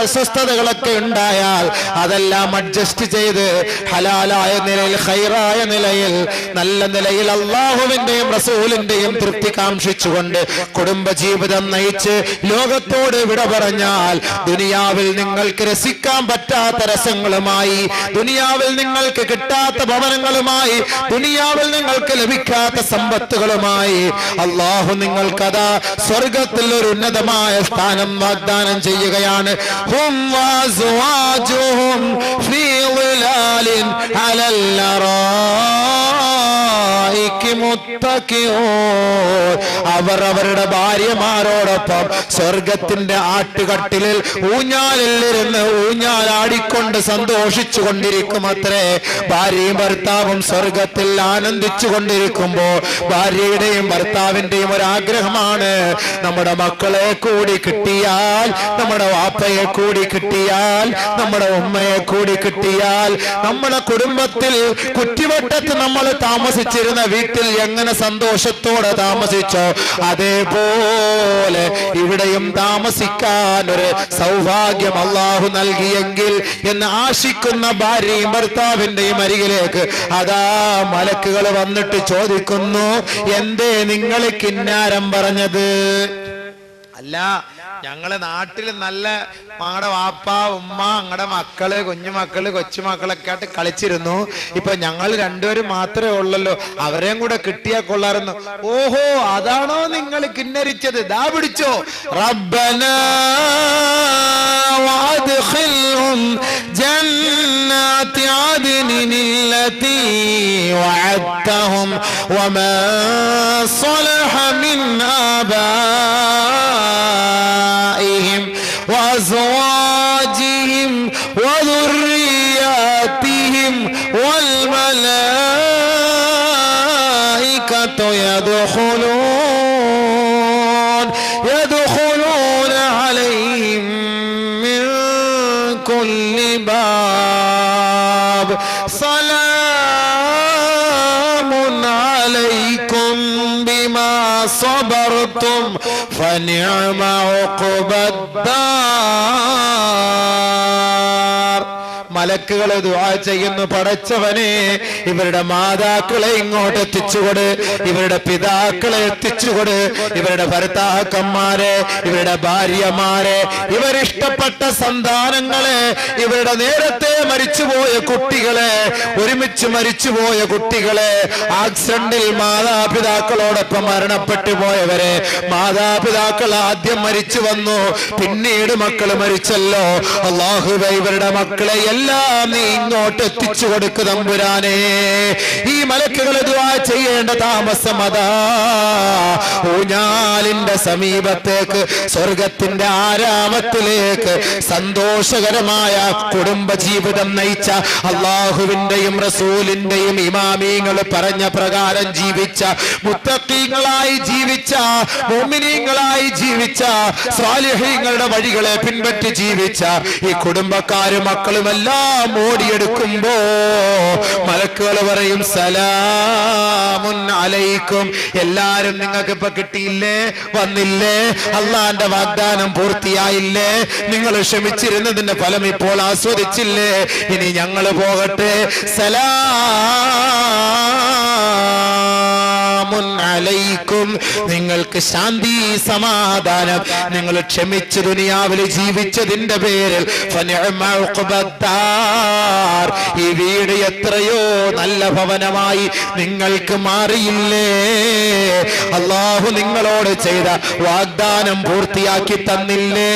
അസ്വസ്ഥതകളൊക്കെ ഉണ്ടായാൽ അതെല്ലാം അഡ്ജസ്റ്റ് ചെയ്ത് ഹലാലായ നിലയിൽ, ഖൈറായ നിലയിൽ, നല്ല നിലയിൽ അള്ളാഹുവിന്റെയും റസൂലിന്റെയും തൃപ്തി കാംക്ഷിച്ചുകൊണ്ട് കുടുംബജീവിതം നയിച്ച് ലോകത്തോട് വിട പറഞ്ഞാൽ ദുനിയാവിൽ നിങ്ങൾക്ക് രസിക്കാൻ പറ്റാത്ത രസങ്ങളുമായി, ദുനിയാവിൽ നിങ്ങൾക്ക് കിട്ടാത്ത ഭവനങ്ങളുമായി, ദുനിയാവിൽ നിങ്ങൾക്ക് ലഭിക്കാത്ത സമ്പത്തുകളുമായി അള്ളാഹു നിങ്ങൾക്കതാ സ്വർഗത്തിൽ ഒരു ഉന്നതമായ സ്ഥാനം വാഗ്ദാനം ചെയ്യുകയാണ്. ഹും വഅസ്വാജുഹും ഫീ ളിലാലിൻ അലൽ അറായികി മുത്തഖിഊൻ. അവർ അവരുടെ ഭാര്യമാരോടൊപ്പം സ്വർഗത്തിന്റെ ആട്ടുകട്ടിലിൽ ഊഞ്ഞാലിൽ ഇരുന്ന് ഊഞ്ഞാലാടിക്കൊണ്ട് സന്തോഷിച്ചു കൊണ്ടിരിക്കും അത്രേ. ഭാര്യയും ഭർത്താവും സ്വർഗത്തിൽ ആനന്ദിച്ചു കൊണ്ടിരിക്കുമ്പോ ഭാര്യയുടെയും ഭർത്താവിന്റെയും ഒരാഗ്രഹമാണ്, നമ്മുടെ മക്കളെ കൂടി കിട്ടിയാൽ, നമ്മുടെ വാപ്പയെ കൂടി കിട്ടിയാൽ, നമ്മുടെ ഉമ്മയെ കൂടി കിട്ടിയാൽ, നമ്മുടെ കുടുംബത്തിൽ കുറ്റിവട്ടത്ത് നമ്മൾ താമസിച്ചിരുന്ന വീട്ടിൽ എങ്ങനെ സന്തോഷത്തോടെ താമസിച്ചോ അതേപോലെ ഇവിടെയും താമസിക്കാൻ ഒരു സൗഭാഗ്യം അള്ളാഹു നൽകിയെങ്കിൽ എന്ന് ആശിക്കുന്ന ഭാര്യയും ഭർത്താവിന്റെയും അരികിലേക്ക് അതാ മലക്കുകൾ വന്നിട്ട് ചോദിക്കുന്നു, എന്തേ നിങ്ങൾ കിന്നാരം പറഞ്ഞത്? അല്ല, ഞങ്ങളെ നാട്ടിൽ നല്ല ഞങ്ങളുടെ വാപ്പ ഉമ്മ ഞങ്ങളുടെ മക്കള് കുഞ്ഞുമക്കള് കൊച്ചുമക്കളൊക്കെ ആയിട്ട് കളിച്ചിരുന്നു. ഇപ്പൊ ഞങ്ങൾ രണ്ടുപേരും മാത്രമേ ഉള്ളല്ലോ, അവരെയും കൂടെ കിട്ടിയാ കൊള്ളായിരുന്നു. ഓഹോ, അതാണോ നിങ്ങൾ കിന്നരിച്ചത്? ദാ പിടിച്ചോ. റബ്ബനാ വഅദ്ഖിൽഹും ജന്നാതി അദ്നില്ലതി വഅദ്തഹും വമാ സ്വലഹ മിൻ ആബാഇഹിം وأزواجهم وذرياتهم والملائكة يدخلون സലാമുൻ അലൈക്കും ബിമാ സബർതും ഫനിഅമ ഉഖബദ്ദാർ. മലക്കുകളെ ദുആ ചെയ്യുന്നു, പടച്ചവനെ ഇവരുടെ മാതാക്കളെ ഇങ്ങോട്ട് എത്തിച്ചുകൊട്, ഇവരുടെ പിതാക്കളെ എത്തിച്ചുകൊട്, ഇവരുടെ ഭർത്താക്കന്മാരെ, ഇവരുടെ ഭാര്യമാരെ, ഇവരിഷ്ടപ്പെട്ട സന്താനങ്ങളെ, ഇവരുടെ നേരത്തെ മരിച്ചുപോയ കുട്ടികളെ, ഒരുമിച്ച് മരിച്ചുപോയ കുട്ടികളെ, ആക്സിഡന്റിൽ മാതാപിതാക്കളോടൊപ്പം മരണപ്പെട്ടു പോയവരെ, മാതാപിതാക്കൾ ആദ്യം മരിച്ചു വന്നു, പിന്നീട് മക്കള് മരിച്ചല്ലോ. അല്ലാഹുവേ ഇവരുടെ മക്കളെ എല്ലാം നീ ഇങ്ങോട്ട് എത്തിച്ചു കൊടുക്കു തമ്പുരാനെ. ഈ മലക്കുകൾ ദുആ ചെയ്യേണ്ട താമസം അതാ ഊഞ്ഞാലിന്റെ സമീപത്തേക്ക്, സ്വർഗത്തിന്റെ ആരാമത്തിലേക്ക് സന്തോഷകരമായ കുടുംബ ജീവിതം നയിച്ച, അള്ളാഹുവിന്റെയും റസൂലിന്റെയും ഇമാമീങ്ങൾ പറഞ്ഞ പ്രകാരം ജീവിച്ച, മുത്തഖീങ്ങളായി ജീവിച്ച, മുഅ്മിനീങ്ങളായി ജീവിച്ച, സ്വാലിഹീങ്ങളുടെ വഴികളെ പിൻപറ്റി ജീവിച്ച ഈ കുടുംബക്കാരും മക്കളുമെല്ലാം ഓടിയെടുക്കുമ്പോ മലക്കുകൾ പറയും സലാമുൻ അലൈക്കും. എല്ലാരും നിങ്ങൾക്ക് ഇപ്പൊ കിട്ടിയില്ലേ, വന്നില്ലേ, അള്ളാന്റെ വാഗ്ദാനം പൂർത്തിയായില്ലേ, നിങ്ങൾ ക്ഷമിച്ചിരുന്നതിന്റെ ഫലം ഇപ്പോൾ ആസ്വദിച്ചില്ലേ, ഇനി ഞങ്ങൾ പോകട്ടെ. സലാമുൻ അലൈക്കും, നിങ്ങൾക്ക് ശാന്തി സമാധാനം, നിങ്ങൾ ക്ഷമിച്ച് ദുനിയാവിൽ ജീവിച്ചതിന്റെ പേരിൽ ഫനിഅമ ഉഖബദ്ദാർ. ഈ വീട് എത്രയോ നല്ല ഭവനമായി നിങ്ങൾക്ക് മാറിയില്ലേ. അല്ലാഹു നിങ്ങളോട് ചെയ്ത വാഗ്ദാനം പൂർത്തിയാക്കി തന്നില്ലേ.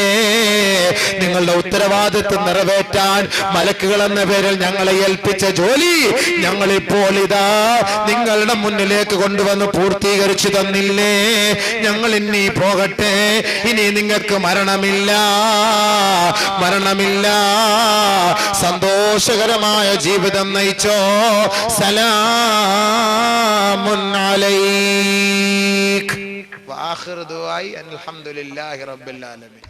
നിങ്ങളുടെ ഉത്തരവാദിത്വം നിറവേറ്റാൻ മലക്കുകൾ എന്ന പേരിൽ ഞങ്ങളെ ഏൽപ്പിച്ച ജോലി ഞങ്ങളിപ്പോൾ ഇതാ നിങ്ങളുടെ മുന്നിലേക്ക് കൊണ്ടുവന്ന് പൂർത്തീകരിച്ചു തന്നില്ലേ. ഞങ്ങൾ ഇനി പോകട്ടെ, ഇനി നിങ്ങൾക്ക് മരണമില്ല, മരണമില്ല, സന്തോഷകരമായ ജീവിതം നയിച്ചോ. സലാമുൻ അലൈക്. വആഖിറു ദുആഇ അൽഹംദുലില്ലാഹി റബ്ബിൽ ആലമീൻ.